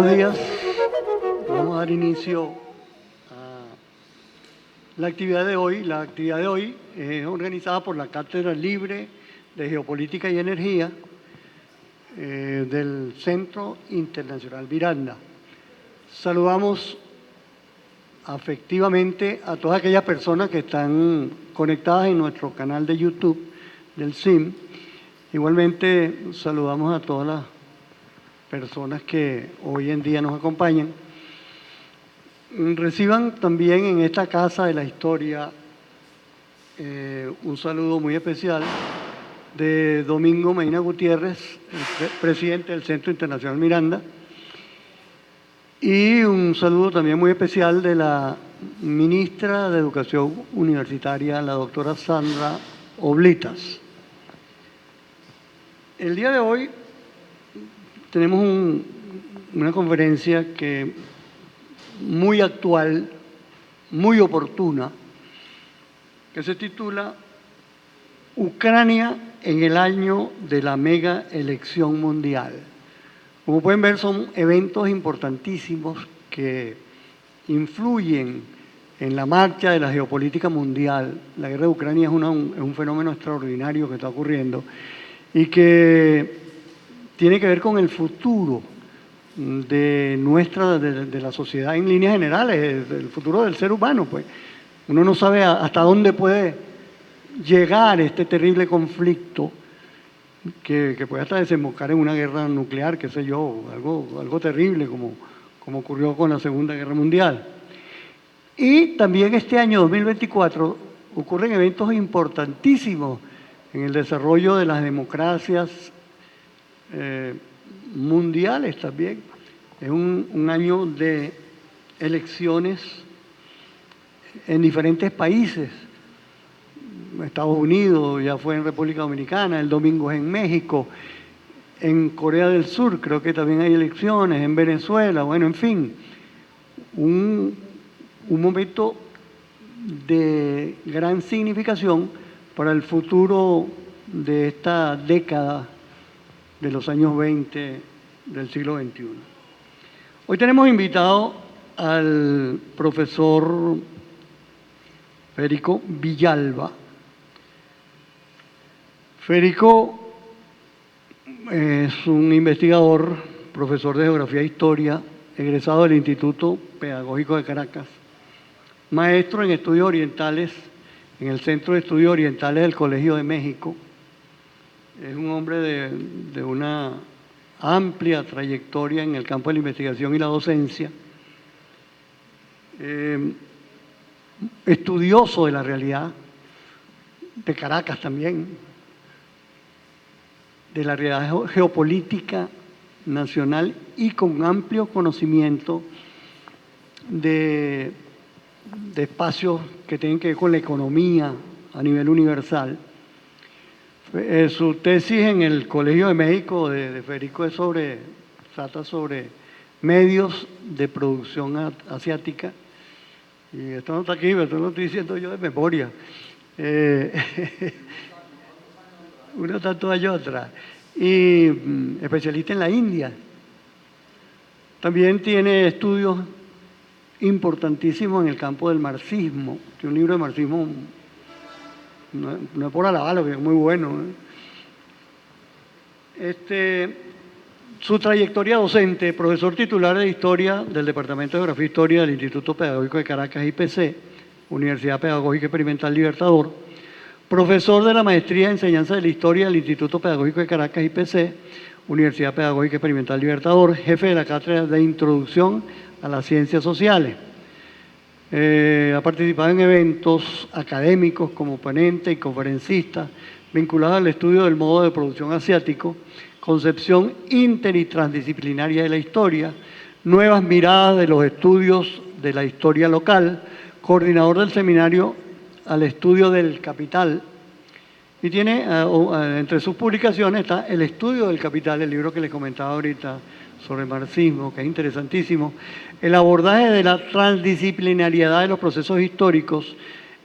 buenos días. Vamos a dar inicio a la actividad de hoy. La actividad de hoy es organizada por la Cátedra Libre de Geopolítica y Energía del Centro Internacional Miranda. Saludamos afectivamente a todas aquellas personas que están conectadas en nuestro canal de YouTube del CIM. Igualmente saludamos a todas las personas que hoy en día nos acompañan. Reciban también en esta Casa de la Historia un saludo muy especial de Domingo Medina Gutiérrez, el presidente del Centro Internacional Miranda, y un saludo también muy especial de la ministra de Educación Universitaria, la doctora Sandra Oblitas. El día de hoy tenemos una conferencia que muy actual, muy oportuna, que se titula Ucrania en el año de la mega elección mundial. Como pueden ver, son eventos importantísimos que influyen en la marcha de la geopolítica mundial. La guerra de Ucrania es un fenómeno extraordinario que está ocurriendo y que tiene que ver con el futuro de la sociedad en líneas generales, el futuro del ser humano. Pues uno no sabe hasta dónde puede llegar este terrible conflicto que puede hasta desembocar en una guerra nuclear, qué sé yo, algo terrible como ocurrió con la Segunda Guerra Mundial. Y también este año 2024 ocurren eventos importantísimos en el desarrollo de las democracias mundiales también. Es un año de elecciones en diferentes países. Estados Unidos, ya fue en República Dominicana, el domingo es en México, en Corea del Sur creo que también hay elecciones, en Venezuela, bueno, en fin, un momento de gran significación para el futuro de esta década de los años 20 del siglo XXI. Hoy tenemos invitado al profesor Federico Villalba. Federico es un investigador, profesor de Geografía e Historia, egresado del Instituto Pedagógico de Caracas, maestro en Estudios Orientales en el Centro de Estudios Orientales del Colegio de México. Es un hombre de una amplia trayectoria en el campo de la investigación y la docencia, estudioso de la realidad de Caracas también, de la realidad geopolítica nacional y con amplio conocimiento de espacios que tienen que ver con la economía a nivel universal. Su tesis en el Colegio de México de Federico trata sobre medios de producción asiática. Y esto no está aquí, pero esto lo estoy diciendo yo de memoria. Una tatuaje y otra. Y especialista en la India. También tiene estudios importantísimos en el campo del marxismo. Tiene un libro de marxismo, no es por alabarlo, que es muy bueno. Su trayectoria docente, profesor titular de Historia del Departamento de Geografía e Historia del Instituto Pedagógico de Caracas, IPC, Universidad Pedagógica Experimental Libertador, profesor de la Maestría en Enseñanza de la Historia del Instituto Pedagógico de Caracas, IPC, Universidad Pedagógica Experimental Libertador, jefe de la Cátedra de Introducción a las Ciencias Sociales. Ha participado en eventos académicos como ponente y conferencista vinculados al estudio del modo de producción asiático, concepción inter y transdisciplinaria de la historia, nuevas miradas de los estudios de la historia local, coordinador del seminario al estudio del capital, y tiene entre sus publicaciones está El estudio del capital, el libro que les comentaba ahorita sobre marxismo, que es interesantísimo, el abordaje de la transdisciplinariedad de los procesos históricos,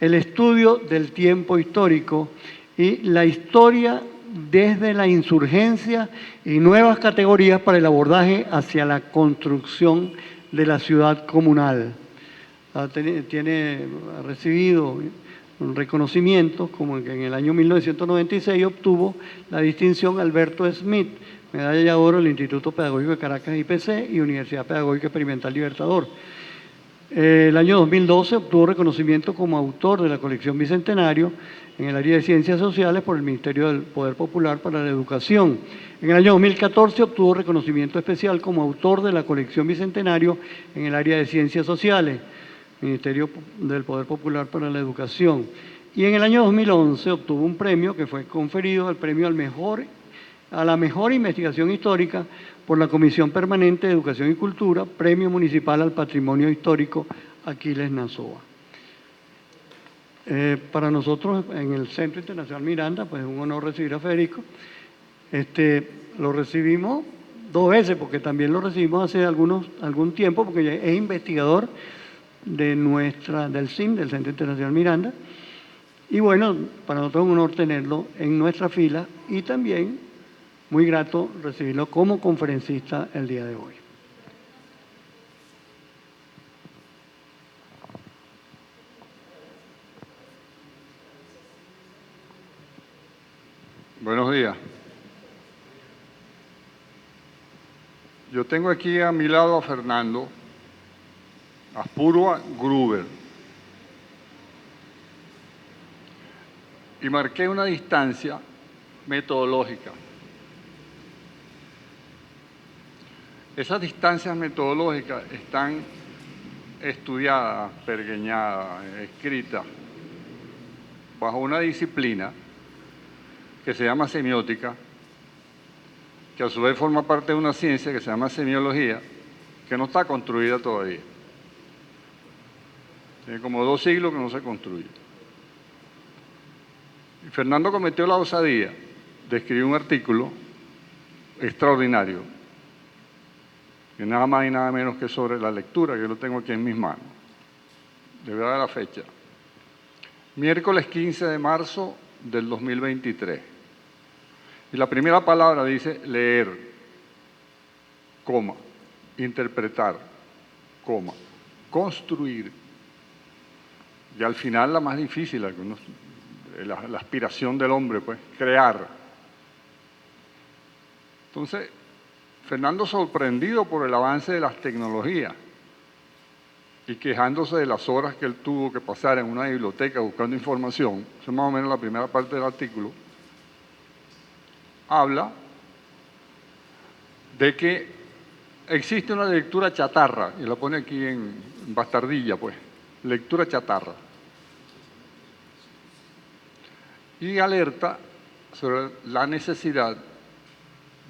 el estudio del tiempo histórico y la historia desde la insurgencia y nuevas categorías para el abordaje hacia la construcción de la ciudad comunal. Ha recibido un reconocimiento, como que en el año 1996 obtuvo la distinción Alberto Smith, medalla de oro del Instituto Pedagógico de Caracas IPC y Universidad Pedagógica Experimental Libertador. El año 2012 obtuvo reconocimiento como autor de la colección Bicentenario en el área de Ciencias Sociales por el Ministerio del Poder Popular para la Educación. En el año 2014 obtuvo reconocimiento especial como autor de la colección Bicentenario en el área de Ciencias Sociales, Ministerio del Poder Popular para la Educación. Y en el año 2011 obtuvo un premio que fue conferido, el premio a la mejor investigación histórica por la Comisión Permanente de Educación y Cultura, Premio Municipal al Patrimonio Histórico Aquiles Nazoa. Para nosotros en el Centro Internacional Miranda, pues es un honor recibir a Federico. Lo recibimos 2 veces, porque también lo recibimos hace algún tiempo, porque es investigador del CIM, del Centro Internacional Miranda. Y bueno, para nosotros es un honor tenerlo en nuestra fila y también muy grato recibirlo como conferencista el día de hoy. Buenos días. Yo tengo aquí a mi lado a Fernando Aspurua Gruber. Y marqué una distancia metodológica. Esas distancias metodológicas están estudiadas, pergeñadas, escritas bajo una disciplina que se llama semiótica, que a su vez forma parte de una ciencia que se llama semiología, que no está construida todavía. Tiene como 2 siglos que no se construye. Y Fernando cometió la osadía de escribir un artículo extraordinario, que nada más y nada menos que sobre la lectura, que yo lo tengo aquí en mis manos. Le voy a dar la fecha. Miércoles 15 de marzo del 2023. Y la primera palabra dice leer, coma, interpretar, coma, construir. Y al final la más difícil, la aspiración del hombre, pues, crear. Entonces, Fernando, sorprendido por el avance de las tecnologías y quejándose de las horas que él tuvo que pasar en una biblioteca buscando información, eso es más o menos la primera parte del artículo, habla de que existe una lectura chatarra, y la pone aquí en bastardilla, pues, lectura chatarra. Y alerta sobre la necesidad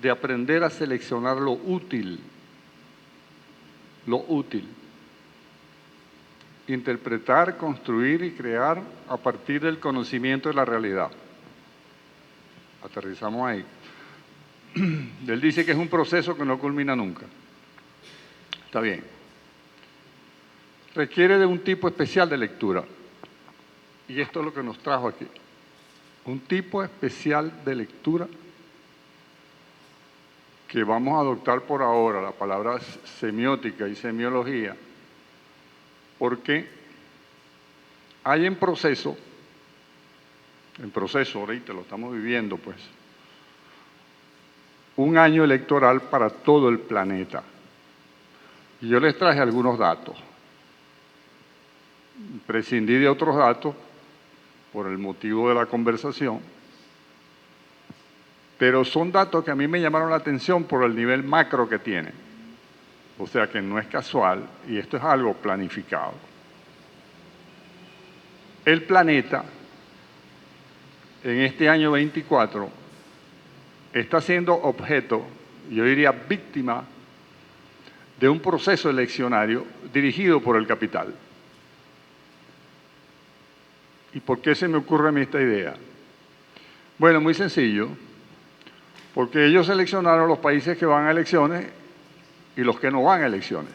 de aprender a seleccionar lo útil, interpretar, construir y crear a partir del conocimiento de la realidad. Aterrizamos ahí. Él dice que es un proceso que no culmina nunca. Está bien. Requiere de un tipo especial de lectura. Y esto es lo que nos trajo aquí. Un tipo especial de lectura que vamos a adoptar por ahora, la palabra semiótica y semiología, porque hay en proceso ahorita lo estamos viviendo, pues, un año electoral para todo el planeta. Y yo les traje algunos datos. Prescindí de otros datos por el motivo de la conversación, pero son datos que a mí me llamaron la atención por el nivel macro que tienen. O sea que no es casual y esto es algo planificado. El planeta, en este año 24, está siendo objeto, yo diría víctima, de un proceso eleccionario dirigido por el capital. ¿Y por qué se me ocurre a mí esta idea? Bueno, muy sencillo, porque ellos seleccionaron los países que van a elecciones y los que no van a elecciones.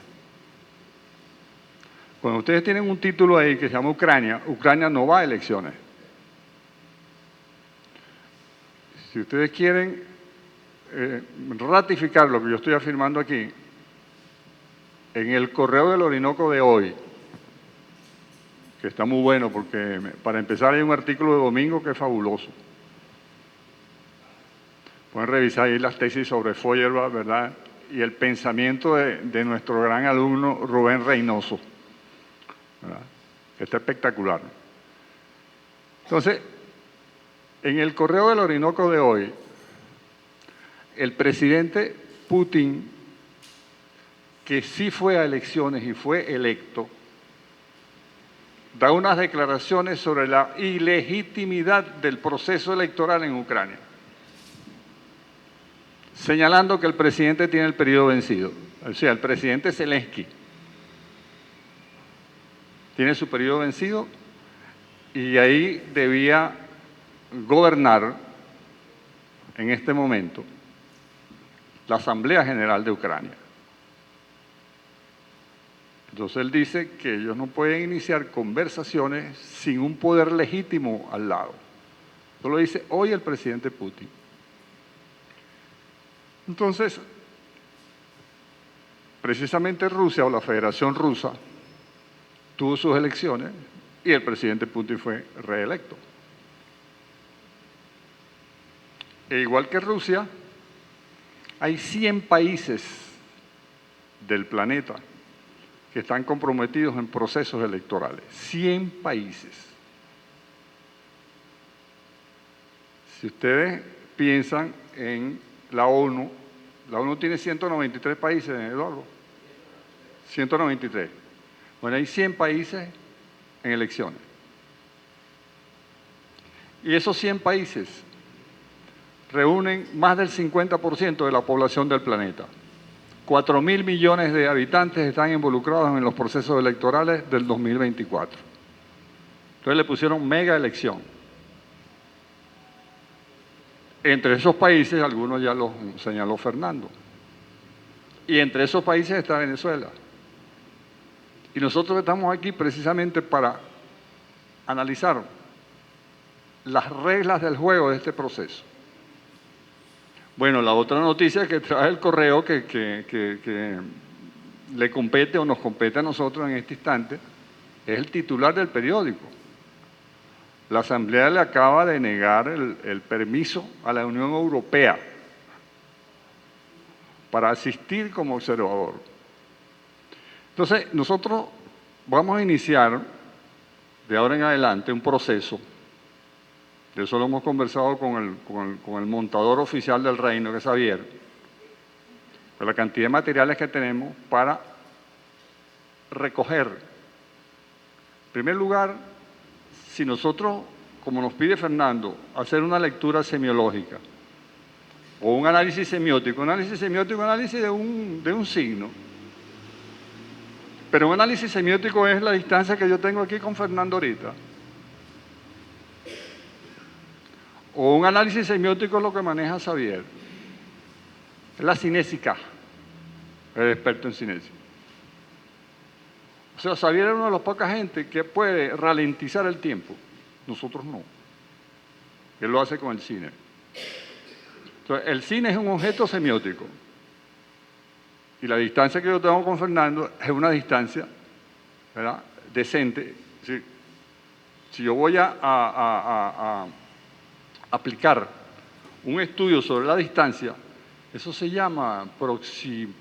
Cuando ustedes tienen un título ahí que se llama Ucrania, Ucrania no va a elecciones. Si ustedes quieren ratificar lo que yo estoy afirmando aquí, en el Correo del Orinoco de hoy, que está muy bueno porque para empezar hay un artículo de domingo que es fabuloso. Pueden revisar ahí las tesis sobre Feuerbach, ¿verdad? Y el pensamiento de nuestro gran alumno Rubén Reynoso, ¿verdad? Que está espectacular. Entonces, en el Correo del Orinoco de hoy, el presidente Putin, que sí fue a elecciones y fue electo, da unas declaraciones sobre la ilegitimidad del proceso electoral en Ucrania, señalando que el presidente tiene el periodo vencido. O sea, el presidente Zelensky tiene su periodo vencido y ahí debía gobernar en este momento la Asamblea General de Ucrania. Entonces él dice que ellos no pueden iniciar conversaciones sin un poder legítimo al lado. Eso lo dice hoy el presidente Putin. Entonces, precisamente Rusia o la Federación Rusa tuvo sus elecciones y el presidente Putin fue reelecto. E igual que Rusia, hay 100 países del planeta que están comprometidos en procesos electorales. 100 países. Si ustedes piensan en la ONU tiene 193 países, Eduardo. 193. Bueno, hay 100 países en elecciones. Y esos 100 países reúnen más del 50% de la población del planeta. 4.000 millones de habitantes están involucrados en los procesos electorales del 2024. Entonces le pusieron mega elección. Entre esos países, algunos ya los señaló Fernando, y entre esos países está Venezuela. Y nosotros estamos aquí precisamente para analizar las reglas del juego de este proceso. Bueno, la otra noticia que trae el correo que le compete o nos compete a nosotros en este instante es el titular del periódico. La Asamblea le acaba de negar el permiso a la Unión Europea para asistir como observador. Entonces, nosotros vamos a iniciar de ahora en adelante un proceso. De eso lo hemos conversado con el montador oficial del reino, que es Javier, de la cantidad de materiales que tenemos para recoger. En primer lugar, si nosotros, como nos pide Fernando, hacer una lectura semiológica o un análisis semiótico análisis de un signo, pero un análisis semiótico es la distancia que yo tengo aquí con Fernando ahorita. O un análisis semiótico es lo que maneja Xavier. Es la cinésica, el experto en cinesia. O sea, Xavier es una de las pocas gente que puede ralentizar el tiempo. Nosotros no. Él lo hace con el cine. Entonces, el cine es un objeto semiótico. Y la distancia que yo tengo con Fernando es una distancia, ¿verdad?, decente. Si yo voy a aplicar un estudio sobre la distancia, eso se llama proximar.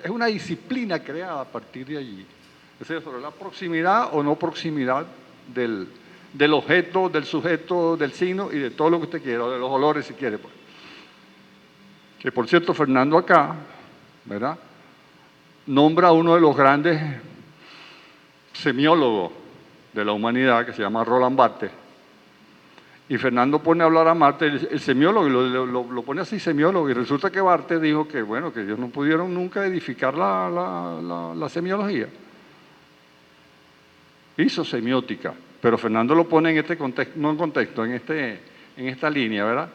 Es una disciplina creada a partir de allí. Es decir, sobre la proximidad o no proximidad del objeto, del sujeto, del signo y de todo lo que usted quiera, de los olores si quiere. Pues. Que por cierto, Fernando acá, ¿verdad?, nombra a uno de los grandes semiólogos de la humanidad, que se llama Roland Barthes. Y Fernando pone a hablar a Barthes, el semiólogo, y lo pone así, semiólogo, y resulta que Barthes dijo que, bueno, que ellos no pudieron nunca edificar la semiología. Hizo semiótica, pero Fernando lo pone en este contexto, no en contexto, en esta línea, ¿verdad?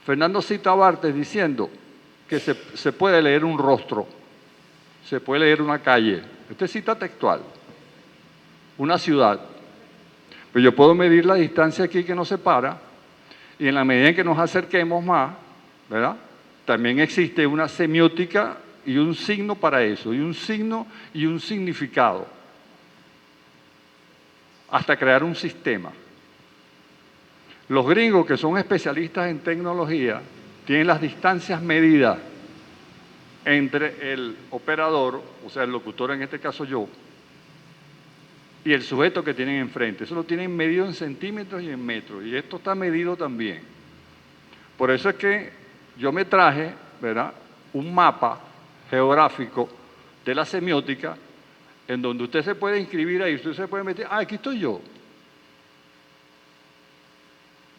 Fernando cita a Barthes diciendo que se puede leer un rostro, se puede leer una calle. Este cita textual, una ciudad. Pues yo puedo medir la distancia aquí que nos separa y en la medida en que nos acerquemos más, ¿verdad? También existe una semiótica y un signo para eso, y un signo y un significado, hasta crear un sistema. Los gringos, que son especialistas en tecnología, tienen las distancias medidas entre el operador, o sea, el locutor, en este caso yo, y el sujeto que tienen enfrente. Eso lo tienen medido en centímetros y en metros, y esto está medido también. Por eso es que yo me traje, ¿verdad?, un mapa geográfico de la semiótica, en donde usted se puede inscribir ahí, usted se puede meter, aquí estoy yo.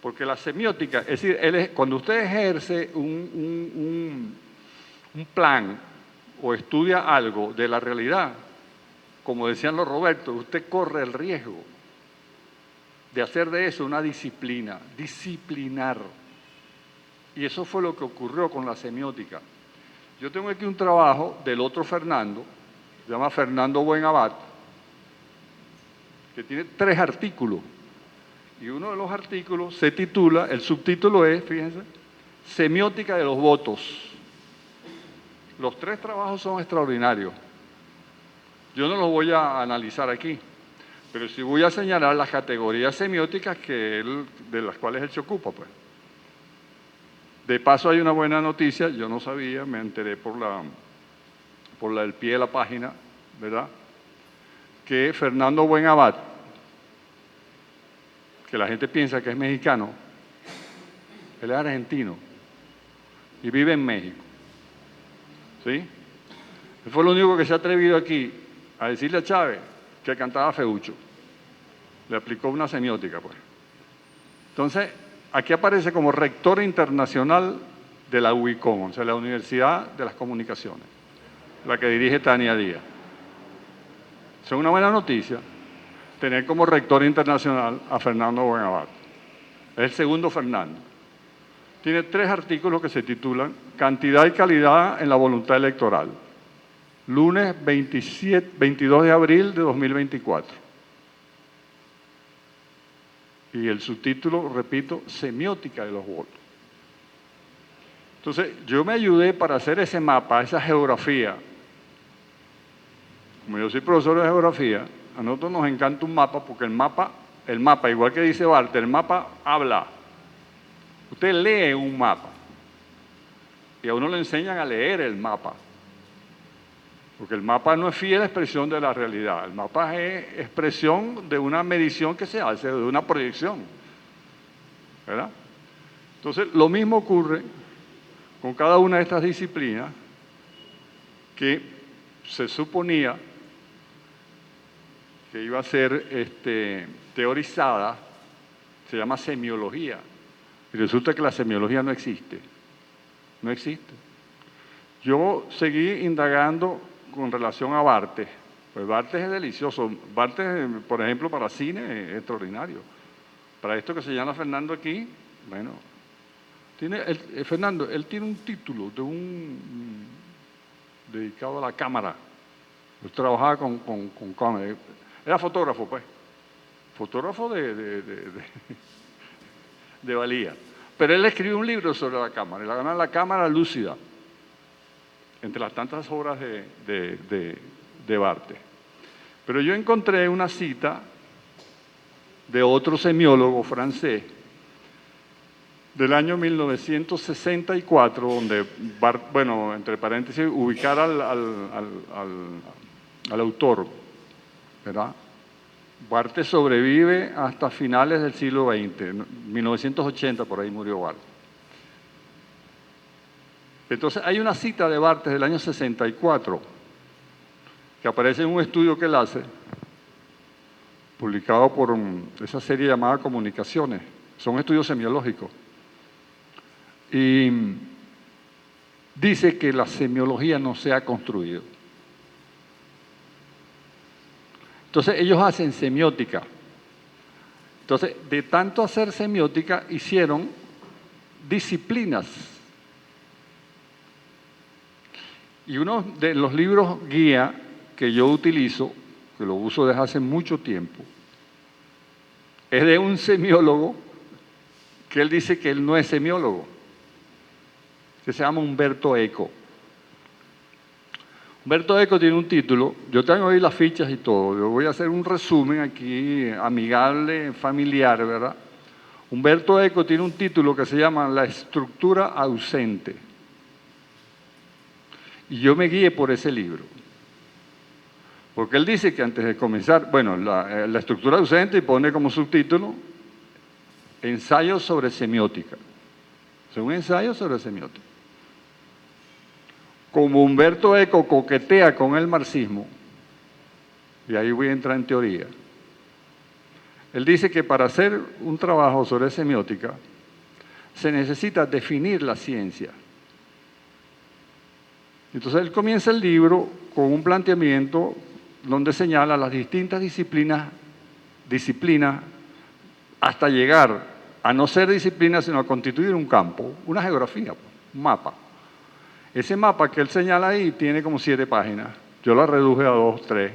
Porque la semiótica, es decir, cuando usted ejerce un plan o estudia algo de la realidad, como decían los Robertos, usted corre el riesgo de hacer de eso una disciplina, disciplinar. Y eso fue lo que ocurrió con la semiótica. Yo tengo aquí un trabajo del otro Fernando, se llama Fernando Buenabad, que tiene 3 artículos. Y uno de los artículos se titula, el subtítulo es, fíjense, Semiótica de los votos. Los 3 trabajos son extraordinarios. Yo no los voy a analizar aquí, pero sí voy a señalar las categorías semióticas de las cuales él se ocupa, pues. De paso hay una buena noticia, yo no sabía, me enteré por el pie de la página, ¿verdad?, que Fernando Buenabad, que la gente piensa que es mexicano, él es argentino y vive en México, ¿sí? Él fue el único que se ha atrevido aquí a decirle a Chávez que cantaba feucho. Le aplicó una semiótica, pues. Entonces, aquí aparece como rector internacional de la UICOM, o sea, la Universidad de las Comunicaciones, la que dirige Tania Díaz. Es una buena noticia tener como rector internacional a Fernando Buenabad. Es el segundo Fernando. Tiene 3 artículos que se titulan Cantidad y calidad en la voluntad electoral. Lunes 22 de abril de 2024. Y el subtítulo, repito, Semiótica de los votos. Entonces, yo me ayudé para hacer ese mapa, esa geografía. Como yo soy profesor de geografía, a nosotros nos encanta un mapa porque el mapa, igual que dice Barthes, el mapa habla. Usted lee un mapa y a uno le enseñan a leer el mapa. Porque el mapa no es fiel expresión de la realidad, el mapa es expresión de una medición que se hace, de una proyección, ¿verdad? Entonces, lo mismo ocurre con cada una de estas disciplinas que se suponía que iba a ser teorizada, se llama semiología, y resulta que la semiología no existe, no existe. Yo seguí indagando con relación a Barthes. Pues Barthes es delicioso. Barthes, por ejemplo, para cine es extraordinario. Para esto que se llama Fernando aquí, bueno, Fernando, él tiene un título dedicado a la cámara. Él trabajaba con cámara. Era fotógrafo, pues. Fotógrafo de valía. Pero él escribió un libro sobre la cámara, la cámara lúcida, entre las tantas obras de Barthes. Pero yo encontré una cita de otro semiólogo francés del año 1964, donde, bueno, entre paréntesis, ubicar al autor, ¿verdad? Barthes sobrevive hasta finales del siglo XX, 1980 por ahí murió Barthes. Entonces hay una cita de Barthes del año 64 que aparece en un estudio que él hace, publicado por esa serie llamada Comunicaciones. Son estudios semiológicos. Y dice que la semiología no se ha construido. Entonces ellos hacen semiótica. Entonces, de tanto hacer semiótica, hicieron disciplinas. Y uno de los libros guía que yo utilizo, que lo uso desde hace mucho tiempo, es de un semiólogo que él dice que él no es semiólogo, que se llama Umberto Eco. Humberto Eco tiene un título, yo tengo ahí las fichas y todo, yo voy a hacer un resumen aquí, amigable, familiar, ¿verdad? Humberto Eco tiene un título que se llama La estructura ausente. Y yo me guié por ese libro. Porque él dice que antes de comenzar, bueno, la estructura ausente y pone como subtítulo Ensayo sobre semiótica. Es un ensayo sobre semiótica. Como Humberto Eco coquetea con el marxismo, y ahí voy a entrar en teoría, él dice que para hacer un trabajo sobre semiótica se necesita definir la ciencia. Entonces él comienza el libro con un planteamiento donde señala las distintas disciplinas hasta llegar a no ser disciplinas, sino a constituir un campo, una geografía, un mapa. Ese mapa que él señala ahí tiene como 7 páginas. Yo la reduje a 2, 3,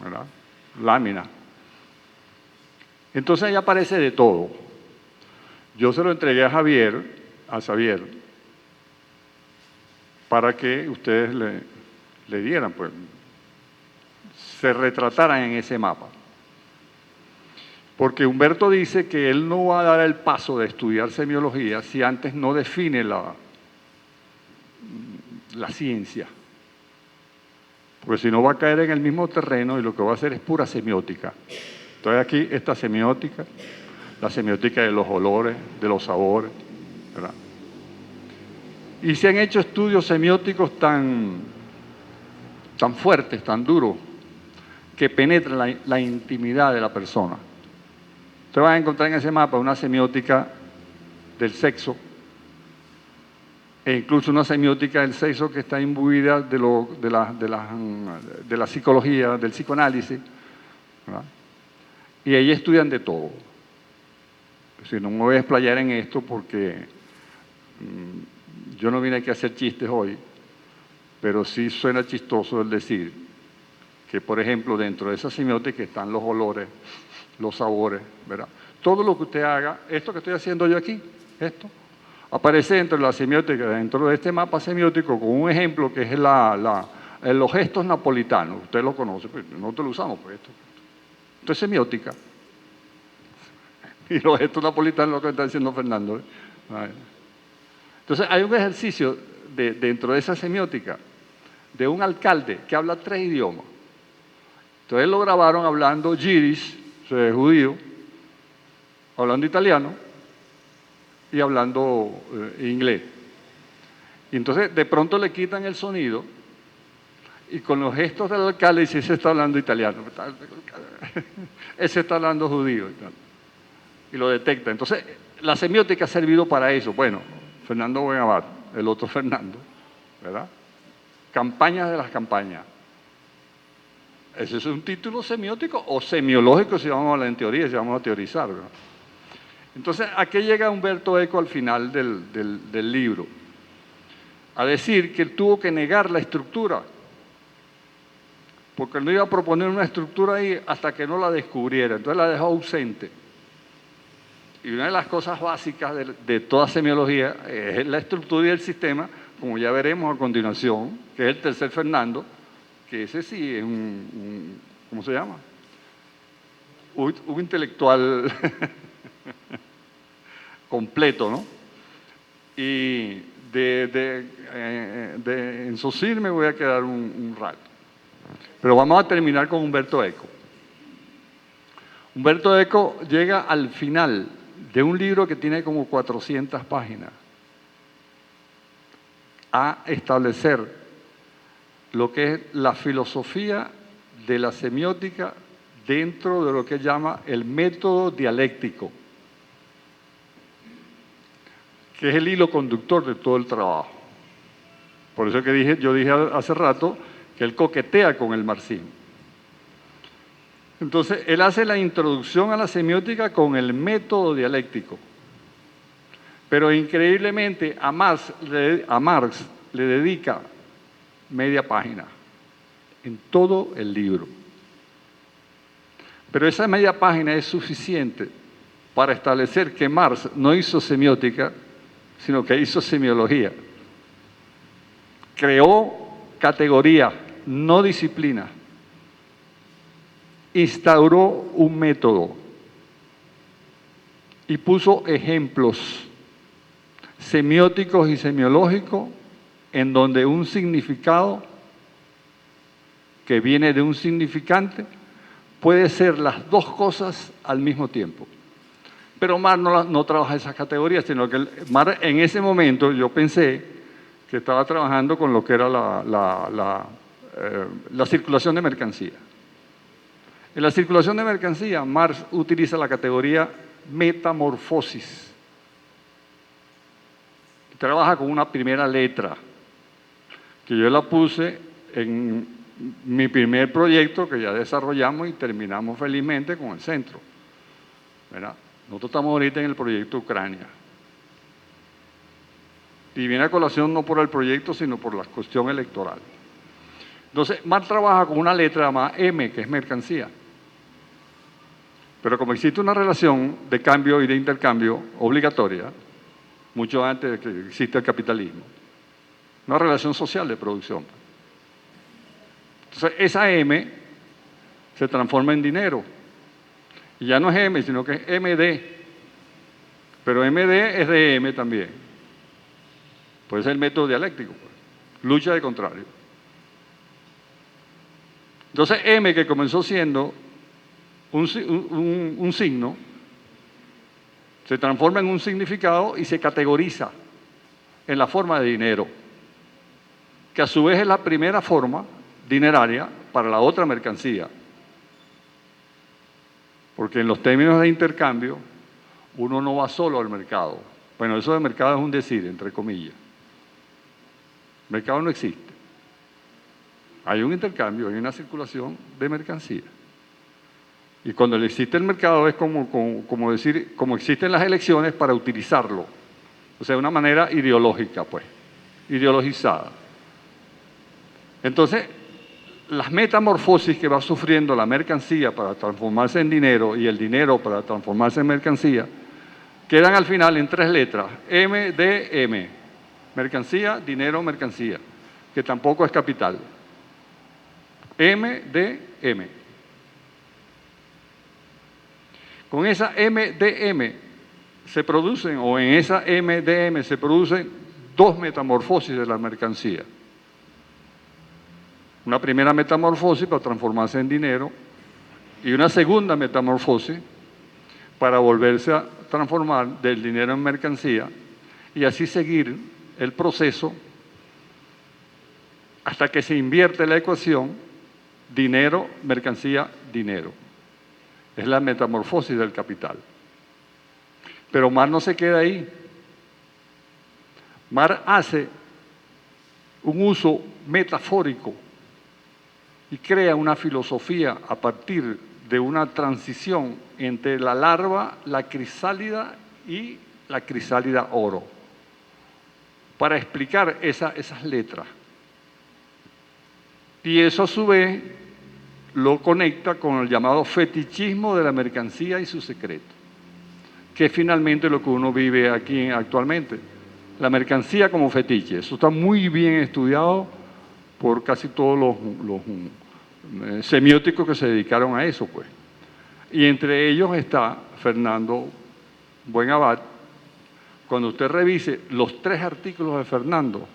¿verdad? Láminas. Entonces ahí aparece de todo. Yo se lo entregué a Xavier, para que ustedes le dieran, pues, se retrataran en ese mapa. Porque Humberto dice que él no va a dar el paso de estudiar semiología si antes no define la ciencia. Porque si no va a caer en el mismo terreno y lo que va a hacer es pura semiótica. Entonces aquí esta semiótica, la semiótica de los olores, de los sabores, ¿verdad? Y se han hecho estudios semióticos tan fuertes, tan duros, que penetran la intimidad de la persona. Usted va a encontrar en ese mapa una semiótica del sexo, e incluso una semiótica del sexo que está imbuida de la psicología, del psicoanálisis, ¿verdad? Y ahí estudian de todo. Es decir, no me voy a explayar en esto porque yo no vine aquí a hacer chistes hoy, pero sí suena chistoso el decir que, por ejemplo, dentro de esa semiótica están los olores, los sabores, ¿verdad? Todo lo que usted haga, esto que estoy haciendo yo aquí, esto, aparece dentro de la semiótica, dentro de este mapa semiótico, con un ejemplo que es los gestos napolitanos. Usted lo conoce, pues nosotros lo usamos, pues esto. Esto es semiótica. Y los gestos napolitanos lo que está diciendo Fernando, ¿eh? Entonces hay un ejercicio dentro de esa semiótica de un alcalde que habla 3 idiomas. Entonces lo grabaron hablando yiddish, o sea, judío, hablando italiano y hablando inglés. Y entonces de pronto le quitan el sonido y con los gestos del alcalde dice, ese está hablando italiano, ese está hablando judío. Y lo detecta. Entonces la semiótica ha servido para eso. Bueno, Fernando Buenabad, el otro Fernando, ¿verdad? Campañas de las campañas. Ese es un título semiótico o semiológico si vamos a hablar en teoría, si vamos a teorizar, ¿verdad? Entonces, ¿a qué llega Humberto Eco al final del libro? A decir que él tuvo que negar la estructura, porque él no iba a proponer una estructura ahí hasta que no la descubriera, entonces la dejó ausente. Y una de las cosas básicas de toda semiología es la estructura y el sistema, como ya veremos a continuación, que es el tercer Fernando, que ese sí es ¿cómo se llama? Un intelectual completo, ¿no? Y en Saussure me voy a quedar un rato. Pero vamos a terminar con Humberto Eco. Humberto Eco llega al final de un libro que tiene como 400 páginas a establecer lo que es la filosofía de la semiótica dentro de lo que llama el método dialéctico, que es el hilo conductor de todo el trabajo. Por eso que yo dije hace rato que él coquetea con el marxismo. Entonces, él hace la introducción a la semiótica con el método dialéctico. Pero increíblemente a Marx le dedica media página en todo el libro. Pero esa media página es suficiente para establecer que Marx no hizo semiótica, sino que hizo semiología. Creó categoría, no disciplina. Instauró un método y puso ejemplos semióticos y semiológicos en donde un significado que viene de un significante puede ser las dos cosas al mismo tiempo. Pero Marx no trabaja esas categorías, sino que Marx en ese momento yo pensé que estaba trabajando con lo que era la circulación de mercancía. En la circulación de mercancía, Marx utiliza la categoría metamorfosis. Trabaja con una primera letra, que yo la puse en mi primer proyecto que ya desarrollamos y terminamos felizmente con el centro, ¿verdad? Nosotros estamos ahorita en el proyecto Ucrania. Y viene a colación no por el proyecto, sino por la cuestión electoral. Entonces, Marx trabaja con una letra llamada M, que es mercancía. Pero como existe una relación de cambio y de intercambio obligatoria, mucho antes de que exista el capitalismo, una relación social de producción. Entonces, esa M se transforma en dinero. Y ya no es M, sino que es MD. Pero MD es de M también. Puede ser el método dialéctico, pues. Lucha de contrario. Entonces, M, que comenzó siendo un signo, se transforma en un significado y se categoriza en la forma de dinero, que a su vez es la primera forma dineraria para la otra mercancía. Porque en los términos de intercambio, uno no va solo al mercado. Bueno, eso de mercado es un decir, entre comillas. Mercado no existe. Hay un intercambio, hay una circulación de mercancía. Y cuando existe el mercado es como decir, como existen las elecciones para utilizarlo. O sea, de una manera ideológica, pues, ideologizada. Entonces, las metamorfosis que va sufriendo la mercancía para transformarse en dinero y el dinero para transformarse en mercancía, quedan al final en tres letras, M, D, M. Mercancía, dinero, mercancía, que tampoco es capital. M, D, M. Con esa MDM se producen, o en esa MDM se producen dos metamorfosis de la mercancía. Una primera metamorfosis para transformarse en dinero y una segunda metamorfosis para volverse a transformar del dinero en mercancía y así seguir el proceso hasta que se invierte la ecuación dinero, mercancía, dinero. Es la metamorfosis del capital. Pero Marx no se queda ahí. Marx hace un uso metafórico y crea una filosofía a partir de una transición entre la larva, la crisálida y la crisálida oro, para explicar esas letras. Y eso a su vez lo conecta con el llamado fetichismo de la mercancía y su secreto, que es finalmente lo que uno vive aquí actualmente. La mercancía como fetiche, eso está muy bien estudiado por casi todos los semióticos que se dedicaron a eso, pues. Y entre ellos está Fernando Buenabad. Cuando usted revise los 3 artículos de Fernando,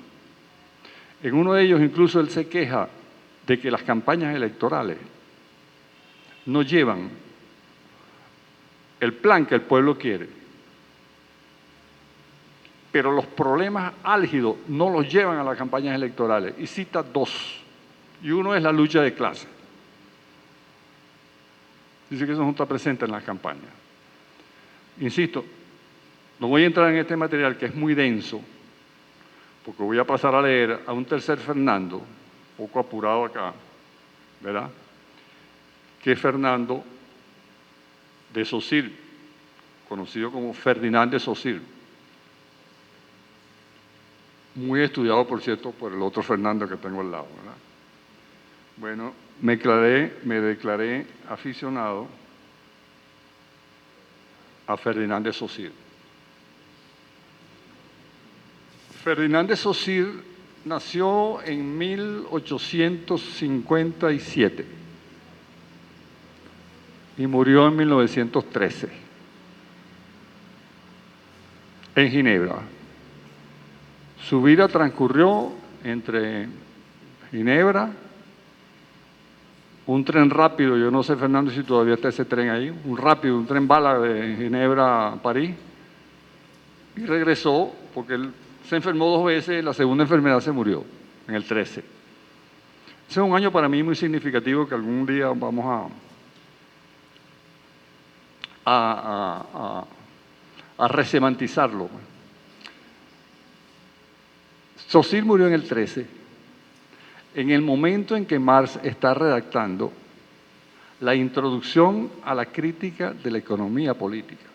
en uno de ellos incluso él se queja de que las campañas electorales no llevan el plan que el pueblo quiere, pero los problemas álgidos no los llevan a las campañas electorales, y cita 2, y uno es la lucha de clase. Dice que eso no está presente en las campañas. Insisto, no voy a entrar en este material que es muy denso, porque voy a pasar a leer a un tercer Fernando, un poco apurado acá, ¿verdad? Que es Fernando de Saussure, conocido como Ferdinand de Saussure. Muy estudiado, por cierto, por el otro Fernando que tengo al lado, ¿verdad? Bueno, me declaré aficionado a Ferdinand de Saussure. Ferdinand de Saussure nació en 1857 y murió en 1913 en Ginebra. Su vida transcurrió entre Ginebra, un tren rápido, yo no sé, Fernando, si todavía está ese tren ahí, un tren bala de Ginebra a París, y regresó porque él se enfermó 2 veces, la segunda enfermedad se murió en el 13. Ese es un año para mí muy significativo que algún día vamos a resemantizarlo. Saussure murió en el 13, en el momento en que Marx está redactando la introducción a la crítica de la economía política.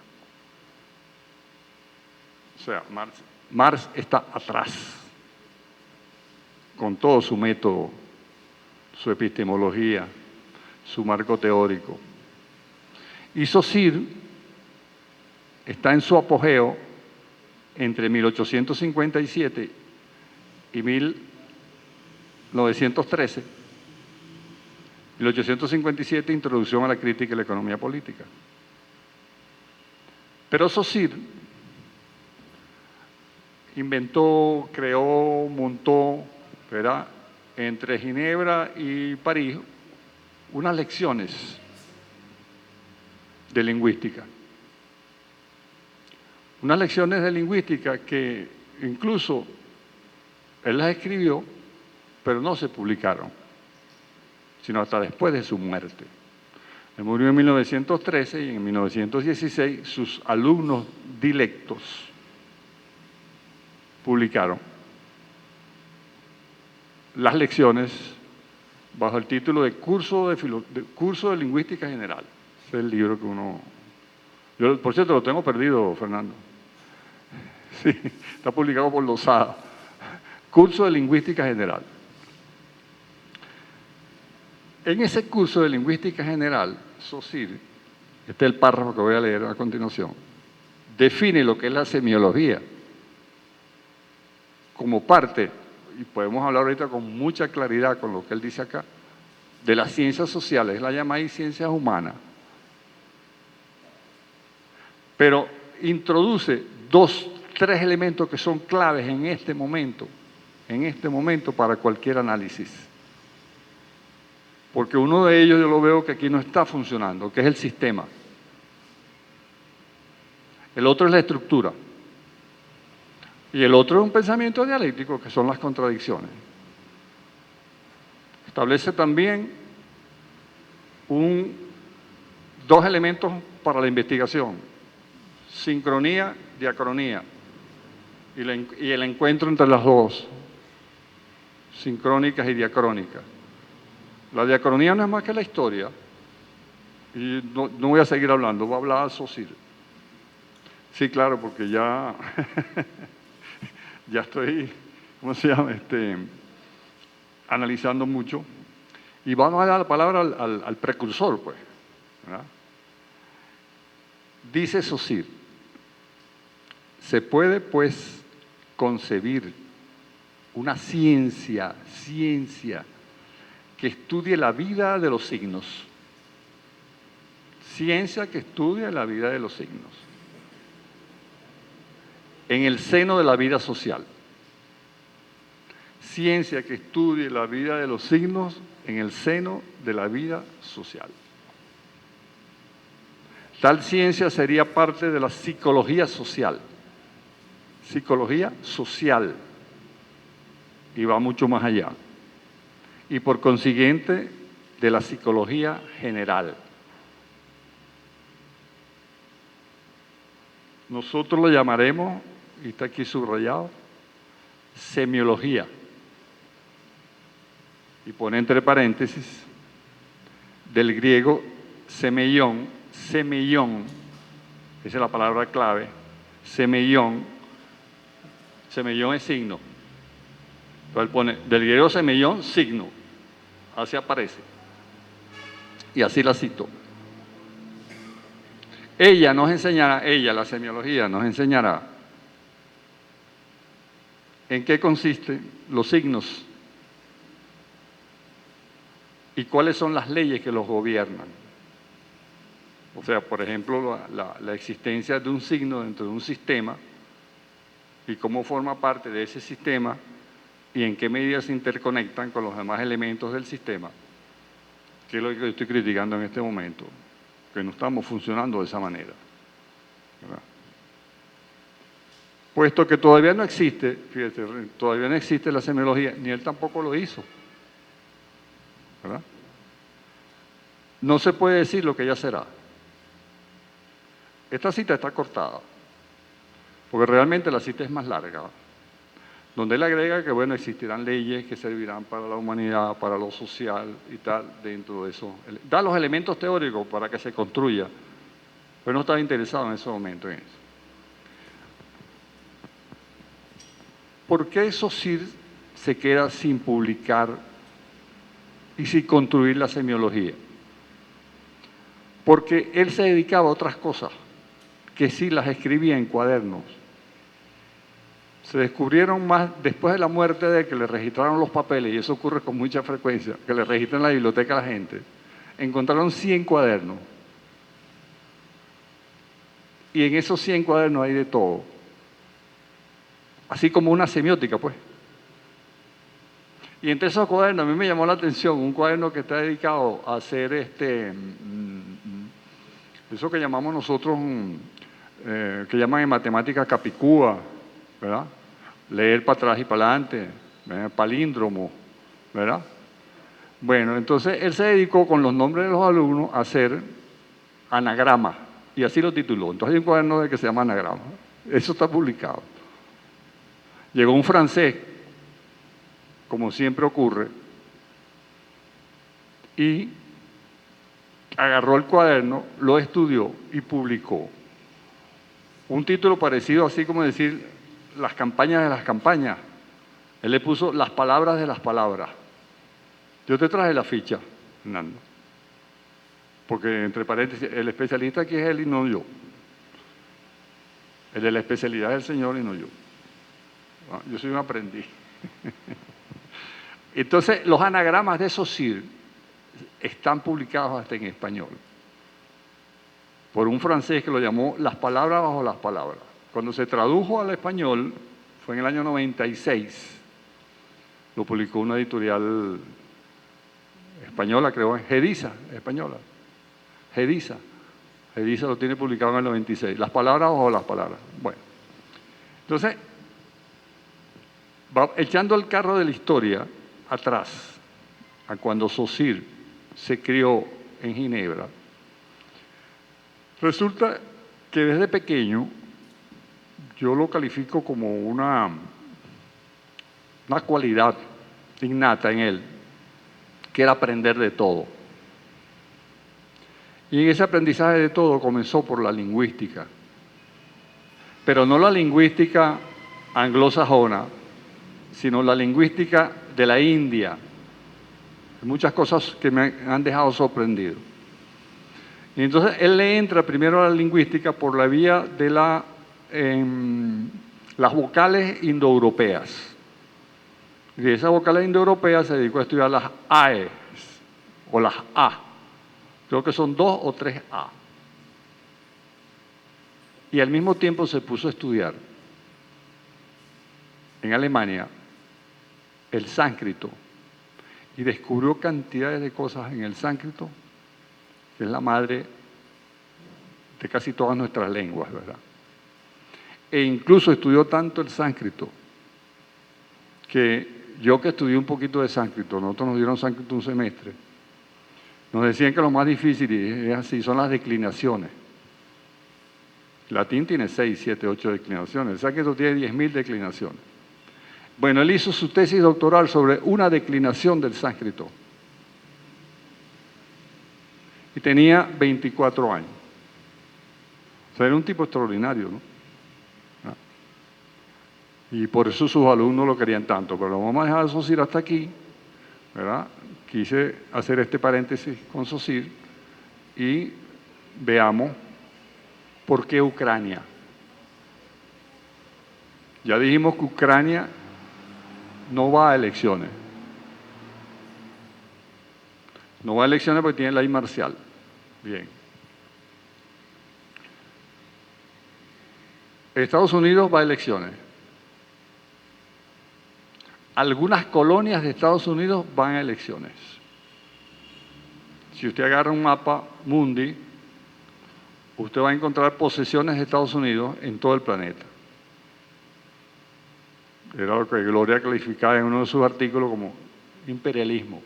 O sea, Marx está atrás, con todo su método, su epistemología, su marco teórico. Y Saussure está en su apogeo entre 1857 y 1913. 1857, introducción a la crítica de la economía política. Pero Saussure inventó, creó, montó, ¿verdad?, entre Ginebra y París, unas lecciones de lingüística. Unas lecciones de lingüística que incluso él las escribió, pero no se publicaron, sino hasta después de su muerte. Él murió en 1913 y en 1916 sus alumnos dilectos publicaron las lecciones bajo el título de Curso de Lingüística General. Ese es el libro que uno... Yo, por cierto, lo tengo perdido, Fernando. Sí, está publicado por Losada. Curso de Lingüística General. En ese curso de Lingüística General, Saussure, este es el párrafo que voy a leer a continuación, define lo que es la semiología como parte, y podemos hablar ahorita con mucha claridad con lo que él dice acá, de las ciencias sociales, la llama ahí ciencias humanas, pero introduce 3 elementos que son claves en este momento para cualquier análisis. Porque uno de ellos yo lo veo que aquí no está funcionando, que es el sistema. El otro es la estructura. Y el otro es un pensamiento dialéctico, que son las contradicciones. Establece también 2 elementos para la investigación: sincronía, diacronía, y el encuentro entre las dos, sincrónicas y diacrónicas. La diacronía no es más que la historia, y no voy a seguir hablando, voy a hablar a Saussure. Sí, claro, porque ya, ya estoy, ¿cómo se llama?, analizando mucho. Y vamos a dar la palabra al precursor, pues, ¿verdad? Dice Saussure: se puede, pues, concebir una ciencia que estudie la vida de los signos. Ciencia que estudie la vida de los signos en el seno de la vida social. Ciencia que estudie la vida de los signos en el seno de la vida social. Tal ciencia sería parte de la psicología social. Psicología social. Y va mucho más allá. Y por consiguiente, de la psicología general. Nosotros lo llamaremos, y está aquí subrayado, semiología. Y pone entre paréntesis, del griego semeión, esa es la palabra clave, semeión es signo. Entonces él pone, del griego semeión, signo, así aparece. Y así la cito. ella nos enseñará, la semiología nos enseñará en qué consisten los signos y cuáles son las leyes que los gobiernan. O sea, por ejemplo, la existencia de un signo dentro de un sistema y cómo forma parte de ese sistema y en qué medida se interconectan con los demás elementos del sistema, que es lo que estoy criticando en este momento, que no estamos funcionando de esa manera, ¿verdad? Puesto que todavía no existe, fíjate, todavía no existe la semiología, ni él tampoco lo hizo, ¿verdad? No se puede decir lo que ya será. Esta cita está cortada, porque realmente la cita es más larga, donde él agrega que, bueno, existirán leyes que servirán para la humanidad, para lo social y tal, dentro de eso. Da los elementos teóricos para que se construya, pero no estaba interesado en ese momento en eso. ¿Por qué Saussure se queda sin publicar y sin construir la semiología? Porque él se dedicaba a otras cosas, que sí las escribía en cuadernos. Se descubrieron más después de la muerte de que le registraron los papeles, y eso ocurre con mucha frecuencia, que le registran la biblioteca a la gente. Encontraron 100 cuadernos. Y en esos 100 cuadernos hay de todo. Así como una semiótica, pues. Y entre esos cuadernos, a mí me llamó la atención un cuaderno que está dedicado a hacer eso que llamamos nosotros, que llaman en matemáticas capicúa, ¿verdad? Leer para atrás y para adelante, palíndromo, ¿verdad? Bueno, entonces él se dedicó con los nombres de los alumnos a hacer anagrama, y así lo tituló. Entonces hay un cuaderno de que se llama anagrama. Eso está publicado. Llegó un francés, como siempre ocurre, y agarró el cuaderno, lo estudió y publicó. Un título parecido, así como decir, las campañas de las campañas. Él le puso las palabras de las palabras. Yo te traje la ficha, Fernando. Porque, entre paréntesis, el especialista aquí es él y no yo. El de la especialidad es el señor y no yo. Yo soy un aprendiz. Entonces, los anagramas de Saussure están publicados hasta en español, por un francés que lo llamó Las palabras bajo las palabras. Cuando se tradujo al español, fue en el año 96, lo publicó una editorial española, creo, Gediza, española. Gediza lo tiene publicado en el 96, Las palabras bajo las palabras. Bueno, entonces, va echando el carro de la historia atrás, a cuando Saussure se crió en Ginebra. Resulta que desde pequeño yo lo califico como una cualidad innata en él, que era aprender de todo. Y en ese aprendizaje de todo comenzó por la lingüística, pero no la lingüística anglosajona, sino la lingüística de la India. Muchas cosas que me han dejado sorprendido. Y entonces él le entra primero a la lingüística por la vía de las vocales indoeuropeas. Y de esas vocales indoeuropeas se dedicó a estudiar las AES o las A. Creo que son 2 o 3 A. Y al mismo tiempo se puso a estudiar en Alemania el sánscrito y descubrió cantidades de cosas en el sánscrito, que es la madre de casi todas nuestras lenguas, ¿verdad? E incluso estudió tanto el sánscrito que yo, que estudié un poquito de sánscrito, nosotros nos dieron sánscrito un semestre, nos decían que lo más difícil, y es así, son las declinaciones. El latín tiene 6, 7, 8 declinaciones, el sánscrito tiene 10.000 declinaciones. Bueno, él hizo su tesis doctoral sobre una declinación del sánscrito y tenía 24 años. O sea, era un tipo extraordinario, ¿no? Y por eso sus alumnos lo querían tanto. Pero lo vamos a dejar a Saussure hasta aquí, ¿verdad? Quise hacer este paréntesis con Saussure y veamos ¿Por qué Ucrania? Ya dijimos que Ucrania no va a elecciones. No va a elecciones porque tiene ley marcial. Bien. Estados Unidos va a elecciones. Algunas colonias de Estados Unidos van a elecciones. Si usted agarra un mapa mundi, usted va a encontrar posesiones de Estados Unidos en todo el planeta. Era lo que Gloria calificaba en uno de sus artículos como imperialismo.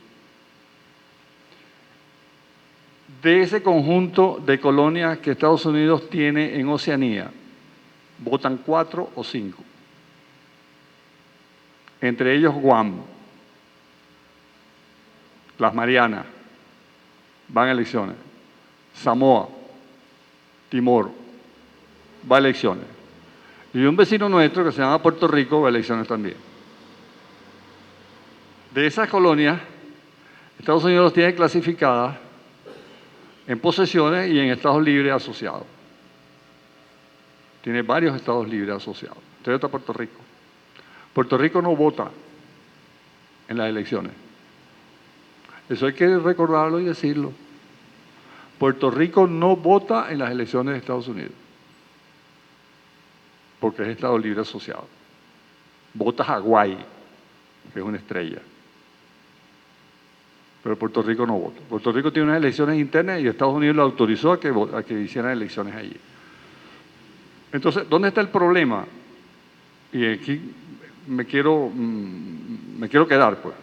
De ese conjunto de colonias que Estados Unidos tiene en Oceanía, votan 4 o 5. Entre ellos Guam, las Marianas, van a elecciones. Samoa, Timor, va a elecciones. Y un vecino nuestro que se llama Puerto Rico va a elecciones también. De esas colonias, Estados Unidos los tiene clasificadas en posesiones y en estados libres asociados. Tiene varios estados libres asociados. Entonces está Puerto Rico. Puerto Rico no vota en las elecciones. Eso hay que recordarlo y decirlo. Puerto Rico no vota en las elecciones de Estados Unidos, porque es Estado Libre Asociado. Vota Hawái, que es una estrella. Pero Puerto Rico no vota. Puerto Rico tiene unas elecciones internas y Estados Unidos lo autorizó a que hicieran elecciones allí. Entonces, ¿dónde está el problema? Y aquí me quiero quedar, pues,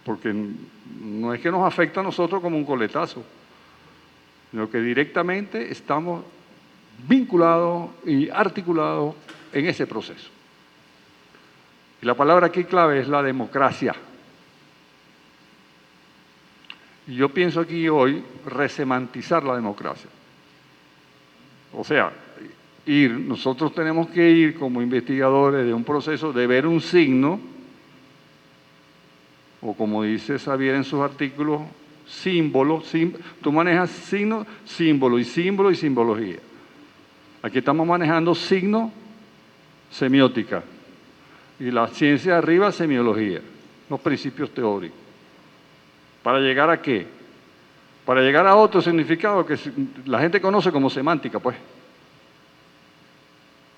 porque no es que nos afecta a nosotros como un coletazo, sino que directamente estamos vinculados y articulados en ese proceso. Y la palabra aquí clave es la democracia. Y yo pienso aquí hoy resemantizar la democracia. O sea, nosotros tenemos que ir como investigadores de un proceso de ver un signo, o como dice Xavier en sus artículos, símbolo. Tú manejas signo, símbolo y simbología. Aquí estamos manejando signo, semiótica, y la ciencia de arriba, semiología, los principios teóricos. ¿Para llegar a qué? Para llegar a otro significado que la gente conoce como semántica, pues.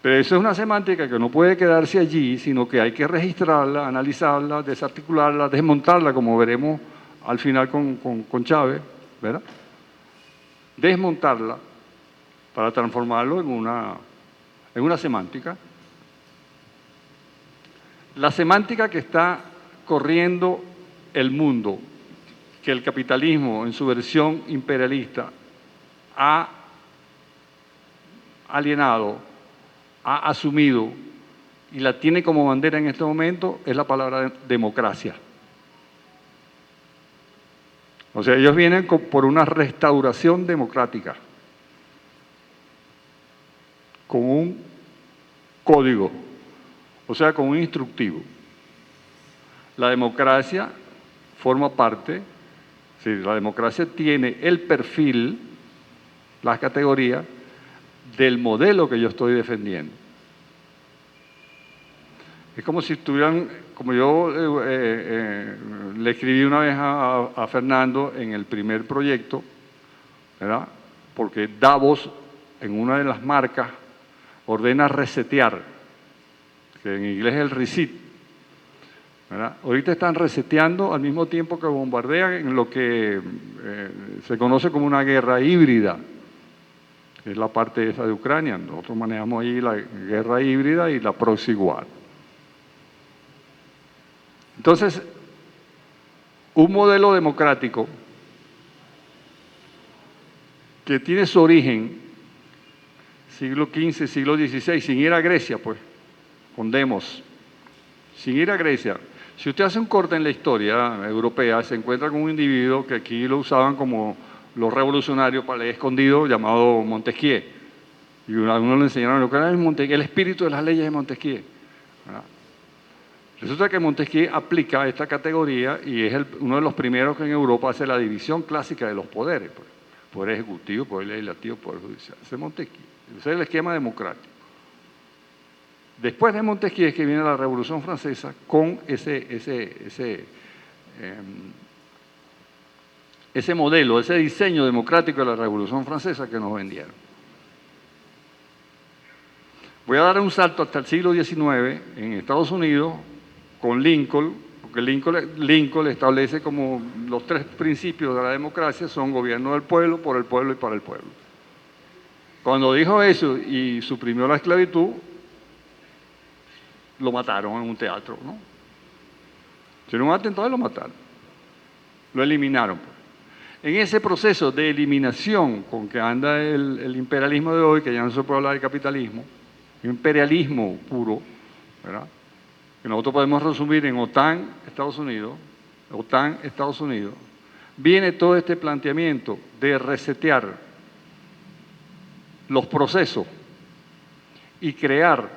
Pero eso es una semántica que no puede quedarse allí, sino que hay que registrarla, analizarla, desarticularla, desmontarla, como veremos al final con Chávez, ¿verdad? Desmontarla para transformarlo en una semántica. La semántica que está corriendo el mundo, que el capitalismo en su versión imperialista ha alienado, ha asumido y la tiene como bandera en este momento, es la palabra democracia. O sea, ellos vienen por una restauración democrática, con un código, o sea, con un instructivo. La democracia forma parte, sí, la democracia tiene el perfil, las categorías del modelo que yo estoy defendiendo. Es como si estuvieran, como yo le escribí una vez a Fernando en el primer proyecto, ¿verdad? Porque Davos, en una de las marcas, ordena resetear, que en inglés es el reset, ¿verdad? Ahorita están reseteando al mismo tiempo que bombardean en lo que se conoce como una guerra híbrida, que es la parte esa de Ucrania. Nosotros manejamos ahí la guerra híbrida y la proxy war. Entonces, un modelo democrático que tiene su origen siglo XV, siglo XVI, sin ir a Grecia, pues, con Demos, sin ir a Grecia. Si usted hace un corte en la historia europea, se encuentra con un individuo que aquí lo usaban como los revolucionarios para el escondido, llamado Montesquieu. Y a uno le enseñaron lo que era el espíritu de las leyes de Montesquieu, ¿verdad? Resulta que Montesquieu aplica esta categoría y es uno de los primeros que en Europa hace la división clásica de los poderes, pues. Poder ejecutivo, poder legislativo, poder judicial. Ese es Montesquieu. Ese es el esquema democrático. Después de Montesquieu es que viene la Revolución Francesa con ese modelo, ese diseño democrático de la Revolución Francesa que nos vendieron. Voy a dar un salto hasta el siglo XIX en Estados Unidos con Lincoln, porque Lincoln establece como los tres principios de la democracia son gobierno del pueblo, por el pueblo y para el pueblo. Cuando dijo eso y suprimió la esclavitud, lo mataron en un teatro, ¿no? Hicieron un atentado y lo mataron. Lo eliminaron. En ese proceso de eliminación con que anda el imperialismo de hoy, que ya no se puede hablar de capitalismo, imperialismo puro, ¿verdad? Que nosotros podemos resumir en OTAN, Estados Unidos, viene todo este planteamiento de resetear los procesos y crear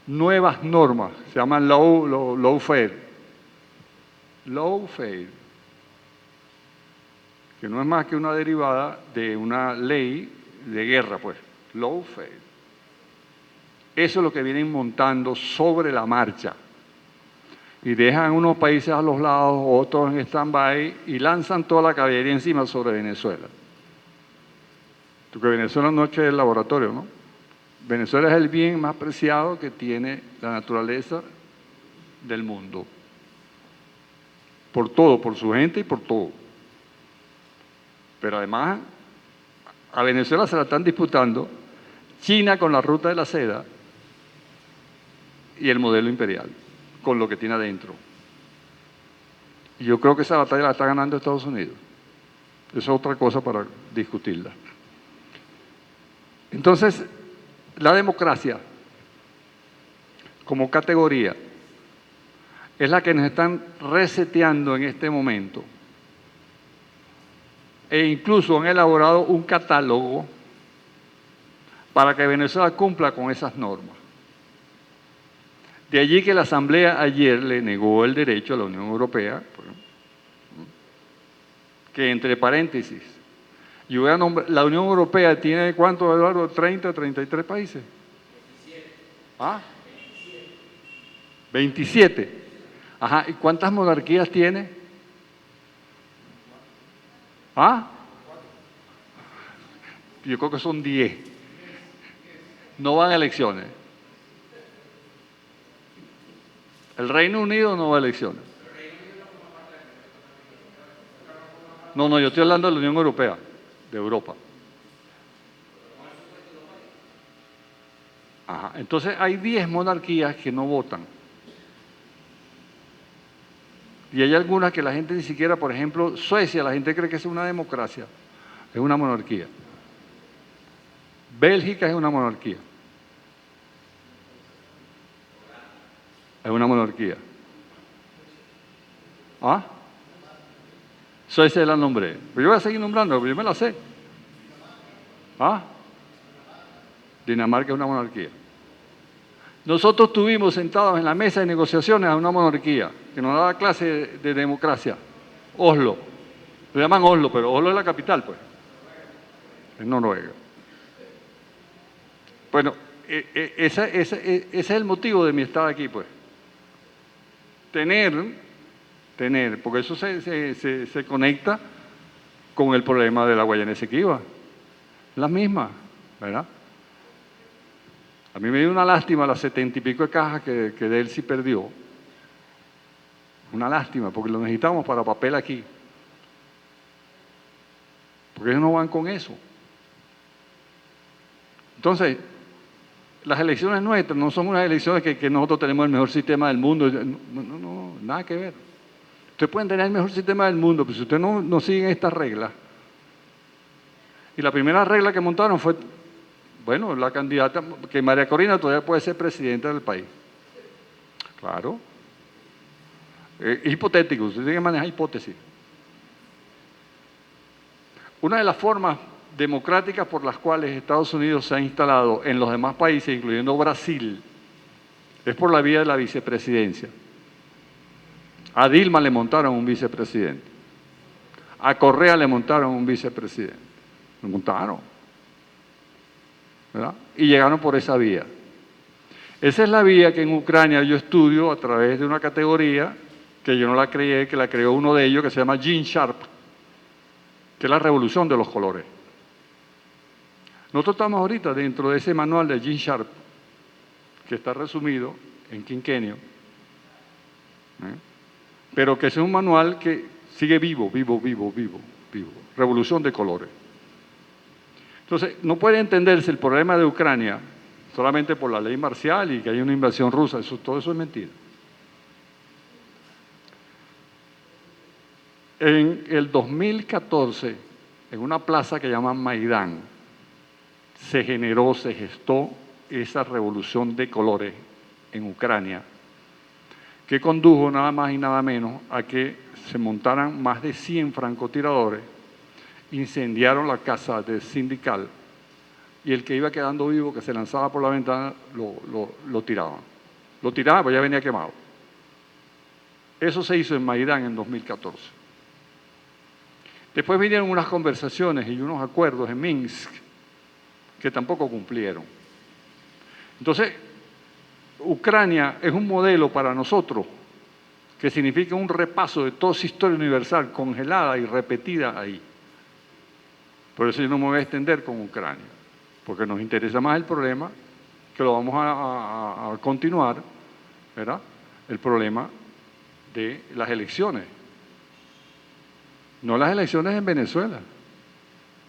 nuevas normas, se llaman lawfare, que no es más que una derivada de una ley de guerra, pues, lawfare. Eso es lo que vienen montando sobre la marcha. Y dejan unos países a los lados, otros en stand-by, y lanzan toda la caballería encima sobre Venezuela. Porque Venezuela no es que es el laboratorio, ¿no? Venezuela es el bien más preciado que tiene la naturaleza del mundo. Por todo, por su gente y por todo. Pero además, a Venezuela se la están disputando China con la ruta de la seda y el modelo imperial, con lo que tiene adentro. Y yo creo que esa batalla la está ganando Estados Unidos. Esa es otra cosa para discutirla. Entonces, la democracia, como categoría, es la que nos están reseteando en este momento. E incluso han elaborado un catálogo para que Venezuela cumpla con esas normas. De allí que la Asamblea ayer le negó el derecho a la Unión Europea, que entre paréntesis, yo voy a nombrar, la Unión Europea tiene, ¿cuánto, Eduardo? 30, 33 países. 27. ¿Ah? 27. Ajá, ¿y cuántas monarquías tiene? ¿Ah? Yo creo que son 10. No van a elecciones. El Reino Unido no va a elecciones. No, yo estoy hablando de la Unión Europea, de Europa. Ajá, entonces hay 10 monarquías que no votan. Y hay algunas que la gente ni siquiera, por ejemplo, Suecia, la gente cree que es una democracia, es una monarquía. Bélgica es una monarquía. Es una monarquía. ¿Ah? Suecia la nombré. Pero yo voy a seguir nombrando, porque yo me la sé. ¿Ah? Dinamarca es una monarquía. Nosotros tuvimos sentados en la mesa de negociaciones a una monarquía que nos daba clase de democracia. Oslo. Lo llaman Oslo, pero Oslo es la capital, pues. Es Noruega. Bueno, ese es el motivo de mi estar aquí, pues. Tener, porque eso se conecta con el problema de la Guayana Esequiba. La misma, ¿verdad? A mí me dio una lástima las 70 y pico de cajas que Delcy perdió. Una lástima, porque lo necesitamos para papel aquí. Porque ellos no van con eso. Entonces, las elecciones nuestras no son unas elecciones que nosotros tenemos el mejor sistema del mundo. No, nada que ver. Ustedes pueden tener el mejor sistema del mundo, pero si ustedes no siguen estas reglas. Y la primera regla que montaron fue, bueno, la candidata, que María Corina todavía puede ser presidenta del país. Claro. Hipotético, usted tiene que manejar hipótesis. Una de las formas democráticas por las cuales Estados Unidos se ha instalado en los demás países, incluyendo Brasil, es por la vía de la vicepresidencia. A Dilma le montaron un vicepresidente. A Correa le montaron un vicepresidente. Lo montaron. ¿verdad? Y llegaron por esa vía. Esa es la vía que en Ucrania yo estudio a través de una categoría que yo no la creé, que la creó uno de ellos, que se llama Gene Sharp, que es la revolución de los colores. Nosotros estamos ahorita dentro de ese manual de Gene Sharp, que está resumido en quinquenio, pero que es un manual que sigue vivo. Revolución de colores. Entonces, no puede entenderse el problema de Ucrania solamente por la ley marcial y que hay una invasión rusa. Todo eso es mentira. En el 2014, en una plaza que llaman Maidán, se gestó esa revolución de colores en Ucrania, que condujo nada más y nada menos a que se montaran más de 100 francotiradores, incendiaron la casa del sindical y el que iba quedando vivo, que se lanzaba por la ventana, lo tiraban. Lo tiraban, pues ya venía quemado. Eso se hizo en Maidán en 2014. Después vinieron unas conversaciones y unos acuerdos en Minsk que tampoco cumplieron. Entonces, Ucrania es un modelo para nosotros que significa un repaso de toda esa historia universal congelada y repetida ahí. Por eso yo no me voy a extender con Ucrania, porque nos interesa más el problema, que lo vamos a continuar, ¿verdad? El problema de las elecciones. No las elecciones en Venezuela,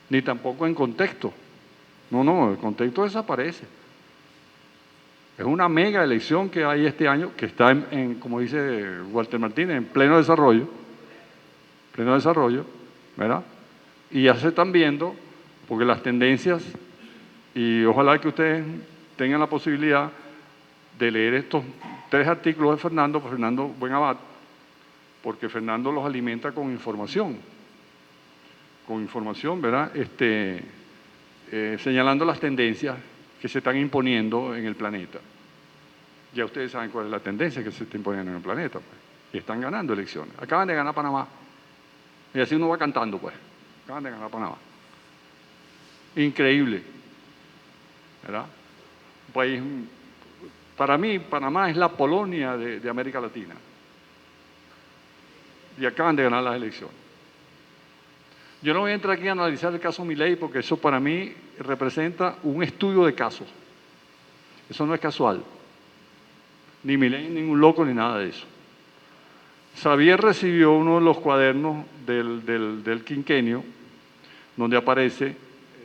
ni tampoco en contexto. No, el contexto desaparece. Es una mega elección que hay este año, que está como dice Walter Martínez, en pleno desarrollo, ¿verdad? Y ya se están viendo, porque las tendencias, y ojalá que ustedes tengan la posibilidad de leer estos 3 artículos de Fernando Buenabad, porque Fernando los alimenta con información, ¿verdad? Señalando las tendencias que se están imponiendo en el planeta. Ya ustedes saben cuál es la tendencia que se está imponiendo en el planeta, pues. Y están ganando elecciones. Acaban de ganar Panamá. Y así uno va cantando, pues. Acaban de ganar Panamá. Increíble, ¿verdad? Un país, para mí, Panamá es la Polonia de América Latina. Y acaban de ganar las elecciones. Yo no voy a entrar aquí a analizar el caso Milei porque eso para mí representa un estudio de casos. Eso no es casual. Ni Milei, ni un loco, ni nada de eso. Xavier recibió uno de los cuadernos del quinquenio, donde aparece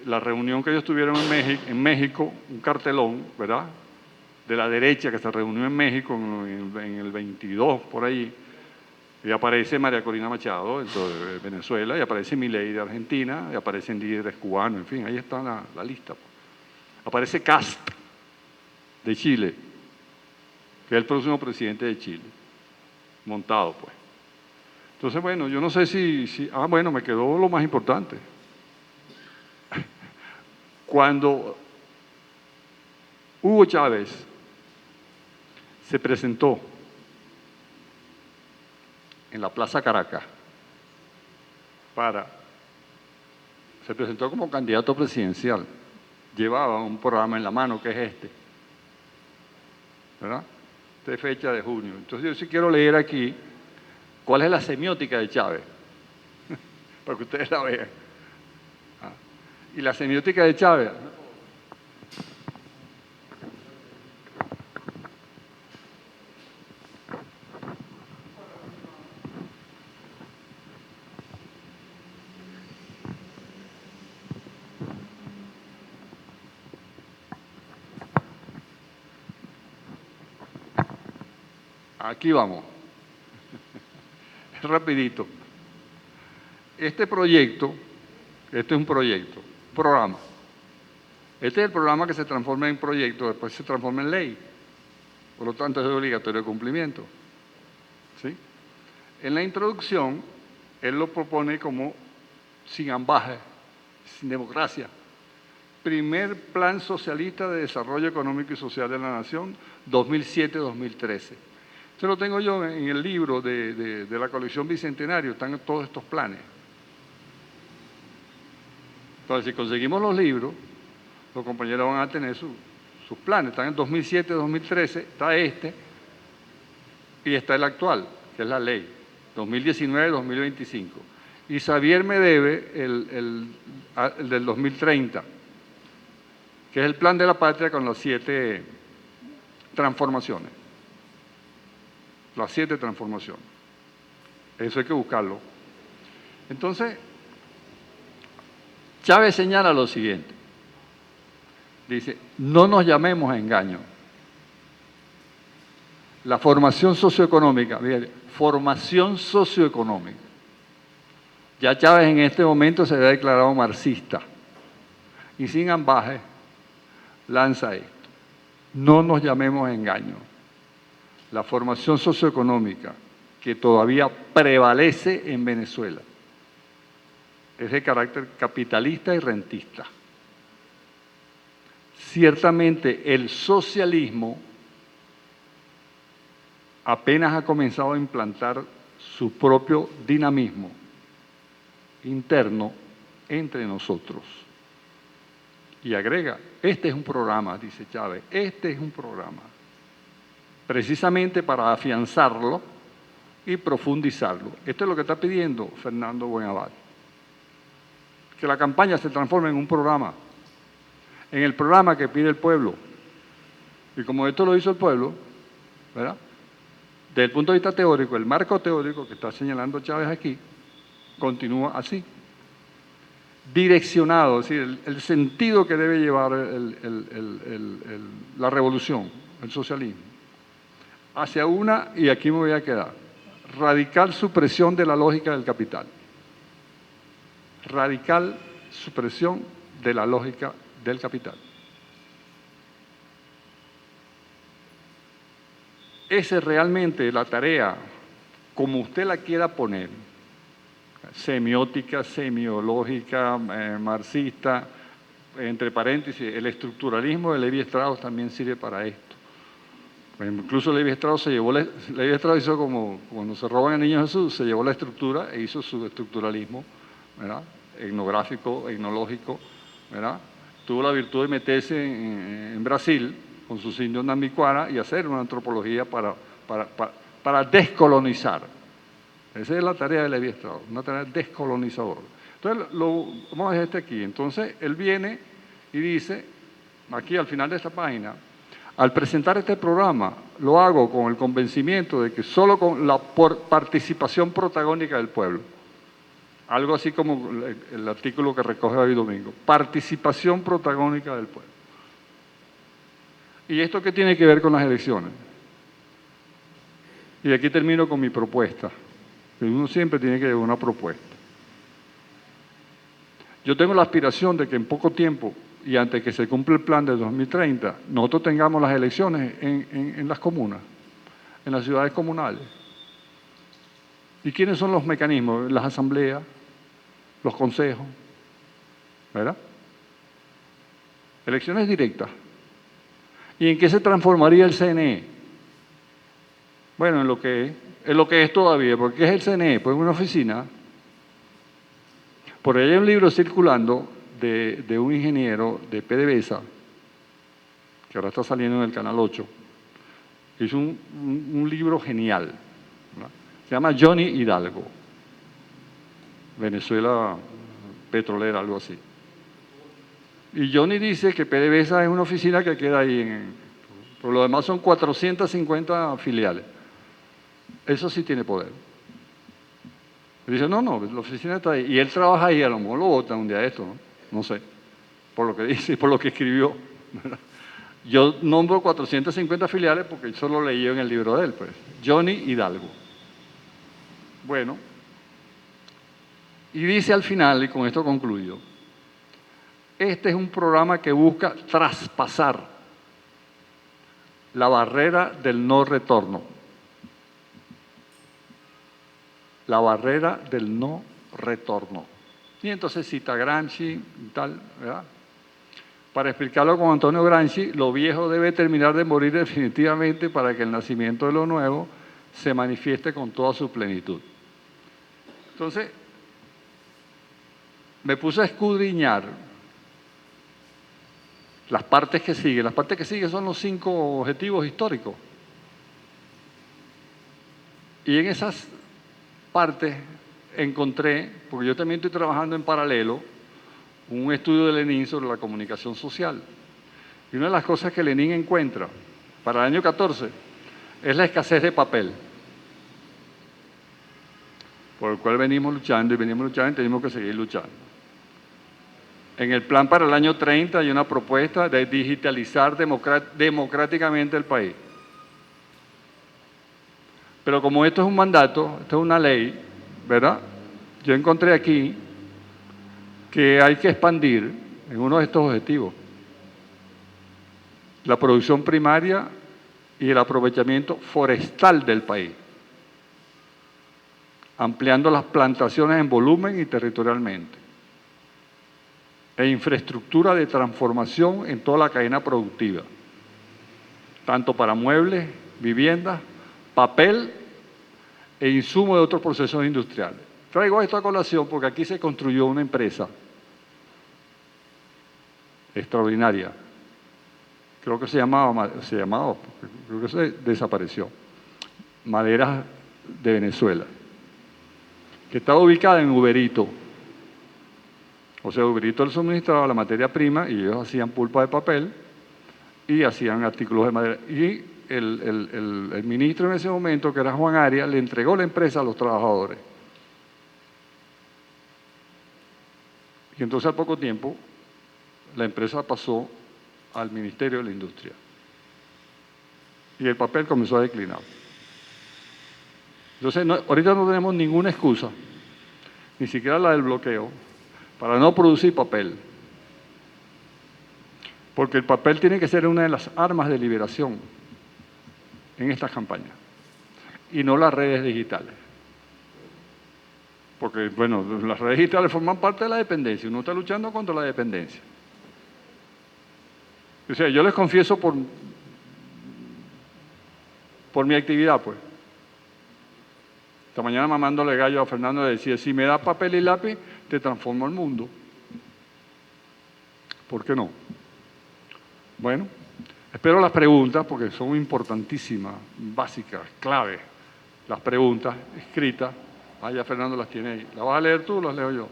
la reunión que ellos tuvieron en México, un cartelón, ¿verdad?, de la derecha que se reunió en México en el 22, por ahí, y aparece María Corina Machado, de Venezuela, y aparece Milei de Argentina, y aparecen líderes cubanos, en fin, ahí está la lista. Aparece Kast, de Chile, que es el próximo presidente de Chile, montado, pues. Entonces, bueno, yo no sé bueno, me quedó lo más importante. Cuando Hugo Chávez se presentó en la Plaza Caracas se presentó como candidato presidencial, llevaba un programa en la mano que es este, ¿verdad?, de fecha de junio. Entonces yo sí quiero leer aquí cuál es la semiótica de Chávez, para que ustedes la vean. Y la semiótica de Chávez. Aquí vamos. Rapidito. Este es un programa. Este es el programa que se transforma en proyecto, después se transforma en ley. Por lo tanto, es de obligatorio cumplimiento. ¿Sí? En la introducción, él lo propone como sin ambaje, sin democracia. Primer Plan Socialista de Desarrollo Económico y Social de la Nación, 2007-2013. Esto lo tengo yo en el libro de la colección Bicentenario, están todos estos planes. Entonces, si conseguimos los libros, los compañeros van a tener sus planes. Están en 2007, 2013, está este, y está el actual, que es la ley, 2019-2025. Y Xavier me debe el del 2030, que es el plan de la patria con las 7 transformaciones. Las 7 transformaciones. Eso hay que buscarlo. Entonces, Chávez señala lo siguiente. Dice, no nos llamemos a engaño. La formación socioeconómica, fíjate, formación socioeconómica. Ya Chávez en este momento se había declarado marxista y sin ambaje lanza esto. No nos llamemos a engaño. La formación socioeconómica que todavía prevalece en Venezuela es de carácter capitalista y rentista. Ciertamente el socialismo apenas ha comenzado a implantar su propio dinamismo interno entre nosotros. Y agrega, este es un programa, dice Chávez, este es un programa, precisamente para afianzarlo y profundizarlo. Esto es lo que está pidiendo Fernando Buenabad, que la campaña se transforme en un programa, en el programa que pide el pueblo. Y como esto lo hizo el pueblo, ¿verdad? Desde el punto de vista teórico, el marco teórico que está señalando Chávez aquí, continúa así. Direccionado, es decir, el sentido que debe llevar la revolución, el socialismo, hacia una, y aquí me voy a quedar, radical supresión de la lógica del capital. Radical supresión de la lógica del capital. Esa es realmente la tarea, como usted la quiera poner, semiótica, semiológica, marxista, entre paréntesis, el estructuralismo de Levi-Strauss también sirve para esto. Incluso Levi-Strauss Levi-Strauss hizo como cuando se roban al niño Jesús, se llevó la estructura e hizo su estructuralismo, ¿verdad? Etnográfico, etnológico, ¿verdad? Tuvo la virtud de meterse en Brasil con sus indios Nambiquara y hacer una antropología para descolonizar. Esa es la tarea de Levi-Strauss, una tarea descolonizadora. Entonces, vamos a dejar este aquí. Entonces, él viene y dice, aquí al final de esta página, al presentar este programa, lo hago con el convencimiento de que solo con la participación protagónica del pueblo, algo así como el artículo que recoge David Domingo, participación protagónica del pueblo. ¿Y esto qué tiene que ver con las elecciones? Y aquí termino con mi propuesta. Uno siempre tiene que llevar una propuesta. Yo tengo la aspiración de que en poco tiempo y antes que se cumpla el plan de 2030, nosotros tengamos las elecciones en las comunas, en las ciudades comunales. ¿Y quiénes son los mecanismos? Las asambleas, los consejos, ¿verdad? Elecciones directas. ¿Y en qué se transformaría el CNE? Bueno, en lo que es todavía, porque ¿qué es el CNE? Pues una oficina. Por ahí hay un libro circulando de un ingeniero de PDVSA, que ahora está saliendo en el Canal 8, hizo un libro genial, ¿verdad? Se llama Johnny Hidalgo, Venezuela petrolera, algo así. Y Johnny dice que PDVSA es una oficina que queda ahí, por lo demás son 450 filiales. Eso sí tiene poder. Y dice, no, la oficina está ahí. Y él trabaja ahí, a lo mejor lo votan un día de esto, no sé, por lo que dice y por lo que escribió. Yo nombro 450 filiales porque eso lo leí en el libro de él, pues. Johnny Hidalgo. Bueno, y dice al final, y con esto concluyo, este es un programa que busca traspasar la barrera del no retorno. La barrera del no retorno. Y entonces cita Gramsci y tal, ¿verdad? Para explicarlo con Antonio Gramsci, lo viejo debe terminar de morir definitivamente para que el nacimiento de lo nuevo se manifieste con toda su plenitud. Entonces, me puse a escudriñar las partes que siguen. Las partes que siguen son los 5 objetivos históricos. Y en esas partes encontré, porque yo también estoy trabajando en paralelo, un estudio de Lenin sobre la comunicación social. Y una de las cosas que Lenin encuentra para el año 14 es la escasez de papel, por el cual venimos luchando y tenemos que seguir luchando. En el plan para el año 30 hay una propuesta de digitalizar democráticamente el país. Pero como esto es un mandato, esto es una ley, ¿verdad? Yo encontré aquí que hay que expandir en uno de estos objetivos la producción primaria y el aprovechamiento forestal del país, ampliando las plantaciones en volumen y territorialmente, e infraestructura de transformación en toda la cadena productiva, tanto para muebles, viviendas, papel e insumos de otros procesos industriales. Traigo esto a colación porque aquí se construyó una empresa extraordinaria. Creo que se llamaba, creo que se desapareció. Maderas de Venezuela, que estaba ubicada en Uberito. O sea, Uberito le suministraba la materia prima y ellos hacían pulpa de papel y hacían artículos de madera. Y el ministro en ese momento, que era Juan Arias, le entregó la empresa a los trabajadores. Y entonces al poco tiempo la empresa pasó al Ministerio de la Industria y el papel comenzó a declinar. Entonces ahorita no tenemos ninguna excusa, ni siquiera la del bloqueo, para no producir papel, porque el papel tiene que ser una de las armas de liberación en estas campañas y no las redes digitales. Porque, bueno, las redes digitales forman parte de la dependencia. Uno está luchando contra la dependencia. O sea, yo les confieso por mi actividad, pues. Esta mañana mamándole gallo a Fernando le decía, si me da papel y lápiz, te transformo el mundo. ¿Por qué no? Bueno, espero las preguntas, porque son importantísimas, básicas, claves. Las preguntas escritas. Ah, ya Fernando las tiene ahí. ¿Las vas a leer tú o las leo yo?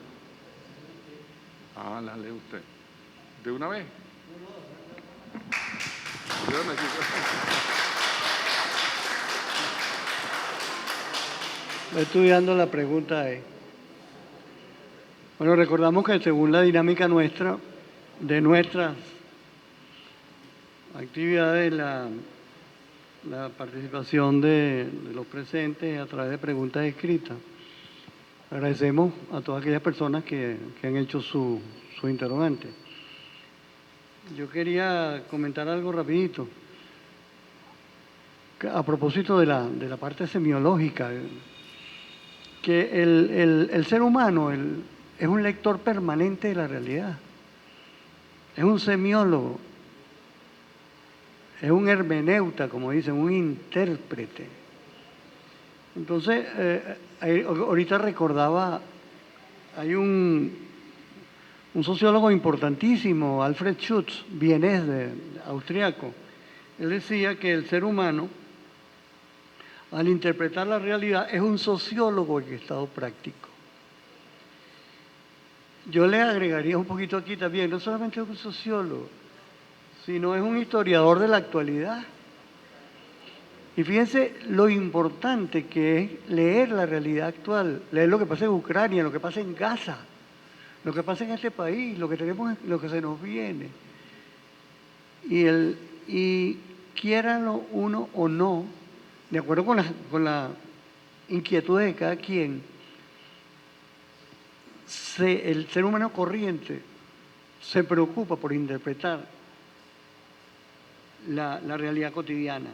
Ah, las lee usted. ¿De una vez? Estoy estudiando la pregunta ahí. Bueno, recordamos que según la dinámica nuestra, de nuestras actividades, la participación de los presentes a través de preguntas escritas. Agradecemos a todas aquellas personas que han hecho su interrogante. Yo quería comentar algo rapidito. A propósito de la parte semiológica, que el ser humano es un lector permanente de la realidad. Es un semiólogo. Es un hermeneuta, como dicen, un intérprete. Entonces, ahorita recordaba, hay un sociólogo importantísimo, Alfred Schutz, vienés austriaco. Él decía que el ser humano, al interpretar la realidad, es un sociólogo en estado práctico. Yo le agregaría un poquito aquí también, no solamente es un sociólogo, sino es un historiador de la actualidad. Y fíjense lo importante que es leer la realidad actual, leer lo que pasa en Ucrania, lo que pasa en Gaza, lo que pasa en este país, lo que tenemos, lo que se nos viene. Y quiéralo uno o no, de acuerdo con la inquietud de cada quien, el ser humano corriente se preocupa por interpretar la realidad cotidiana.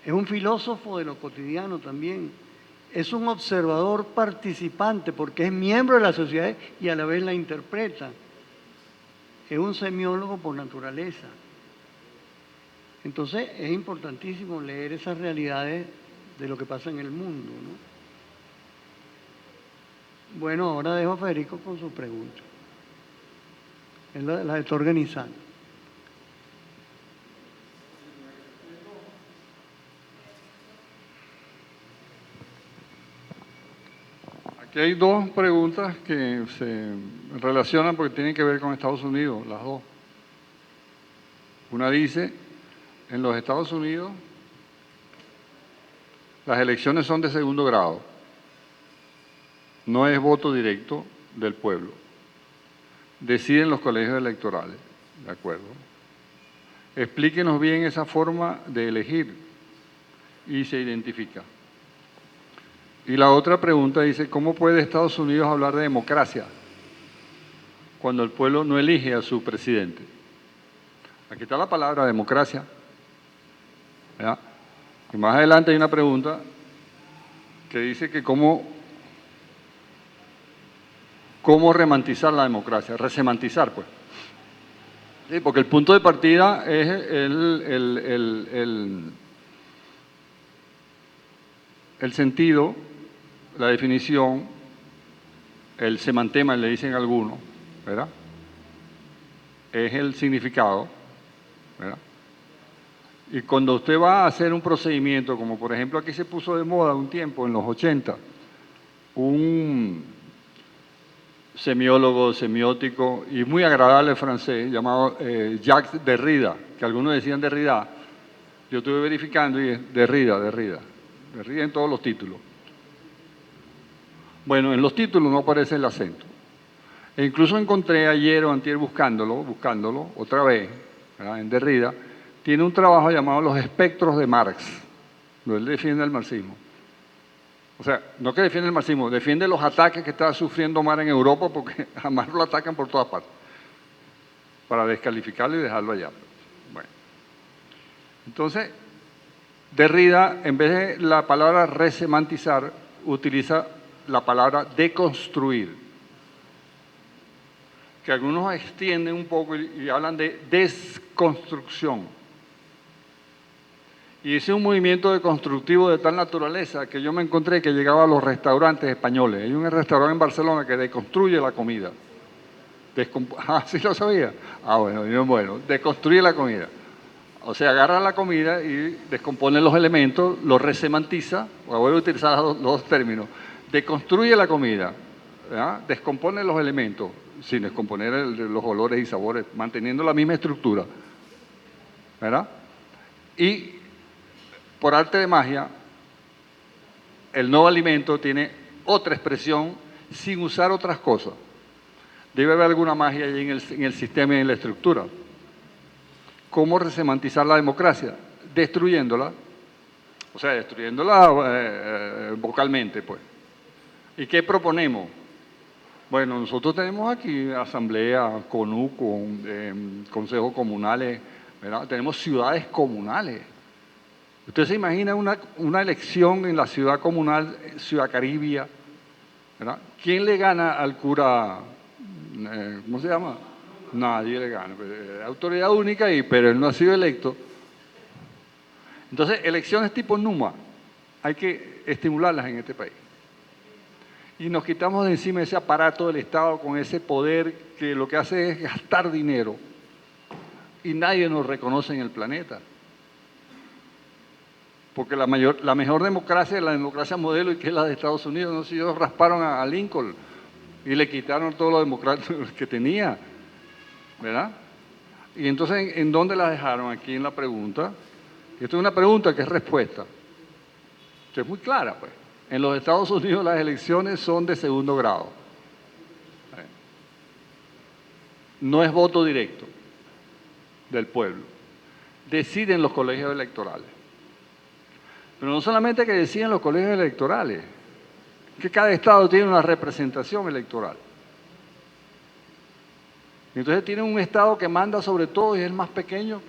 Es un filósofo de lo cotidiano también. Es un observador participante porque es miembro de la sociedad y a la vez la interpreta. Es un semiólogo por naturaleza. Entonces es importantísimo leer esas realidades de lo que pasa en el mundo, ¿no? Bueno, ahora dejo a Federico con su pregunta. Él la está organizando. Aquí hay dos preguntas que se relacionan porque tienen que ver con Estados Unidos, las dos. Una dice, en los Estados Unidos las elecciones son de segundo grado, no es voto directo del pueblo, deciden los colegios electorales, ¿de acuerdo? Explíquenos bien esa forma de elegir y se identifica. Y la otra pregunta dice, ¿cómo puede Estados Unidos hablar de democracia cuando el pueblo no elige a su presidente? Aquí está la palabra democracia, ¿verdad? Y más adelante hay una pregunta que dice que cómo remantizar la democracia, resemantizar, pues. Sí, porque el punto de partida es el sentido, la definición, el semantema, le dicen algunos, ¿verdad? Es el significado, ¿verdad? Y cuando usted va a hacer un procedimiento, como por ejemplo aquí se puso de moda un tiempo, en los 80, un semiólogo, semiótico y muy agradable francés llamado Jacques Derrida, que algunos decían Derrida, yo estuve verificando y es Derrida en todos los títulos. Bueno, en los títulos no aparece el acento. E incluso encontré ayer o antier buscándolo otra vez, ¿verdad? En Derrida, tiene un trabajo llamado Los espectros de Marx, donde él defiende el marxismo. O sea, no que defiende el marxismo, defiende los ataques que está sufriendo Marx en Europa porque a Marx lo atacan por todas partes, para descalificarlo y dejarlo allá. Bueno. Entonces, Derrida, en vez de la palabra resemantizar, utiliza la palabra deconstruir, que algunos extienden un poco y hablan de desconstrucción. Y ese es un movimiento deconstructivo de tal naturaleza que yo me encontré que llegaba a los restaurantes españoles. Hay un restaurante en Barcelona que deconstruye la comida. ¿Sí lo sabía? Bueno, deconstruye la comida. O sea, agarra la comida y descompone los elementos, los resemantiza, voy a utilizar los dos términos, deconstruye la comida, ¿verdad? Descompone los elementos, sin descomponer los olores y sabores, manteniendo la misma estructura, ¿verdad? Y por arte de magia, el nuevo alimento tiene otra expresión sin usar otras cosas. Debe haber alguna magia allí en el sistema y en la estructura. ¿Cómo resemantizar la democracia? Destruyéndola, o sea, destruyéndola vocalmente, pues. ¿Y qué proponemos? Bueno, nosotros tenemos aquí asamblea, CONU, consejos comunales, ¿verdad? Tenemos ciudades comunales. Usted se imagina una elección en la ciudad comunal, Ciudad Caribia, ¿verdad? ¿Quién le gana al cura, cómo se llama? Nadie le gana, autoridad única, pero él no ha sido electo. Entonces, elecciones tipo NUMA, hay que estimularlas en este país. Y nos quitamos de encima ese aparato del Estado con ese poder que lo que hace es gastar dinero y nadie nos reconoce en el planeta. Porque la mejor democracia es la democracia modelo y que es la de Estados Unidos. No sé si ellos rasparon a Lincoln y le quitaron todos los demócratas que tenía, ¿verdad? Y entonces, ¿en dónde la dejaron? Aquí en la pregunta. Esto es una pregunta que es respuesta. Que es muy clara, pues. En los Estados Unidos las elecciones son de segundo grado. No es voto directo del pueblo. Deciden los colegios electorales. Pero no solamente que deciden los colegios electorales, que cada estado tiene una representación electoral. Entonces tienen un estado que manda sobre todo y es el más pequeño.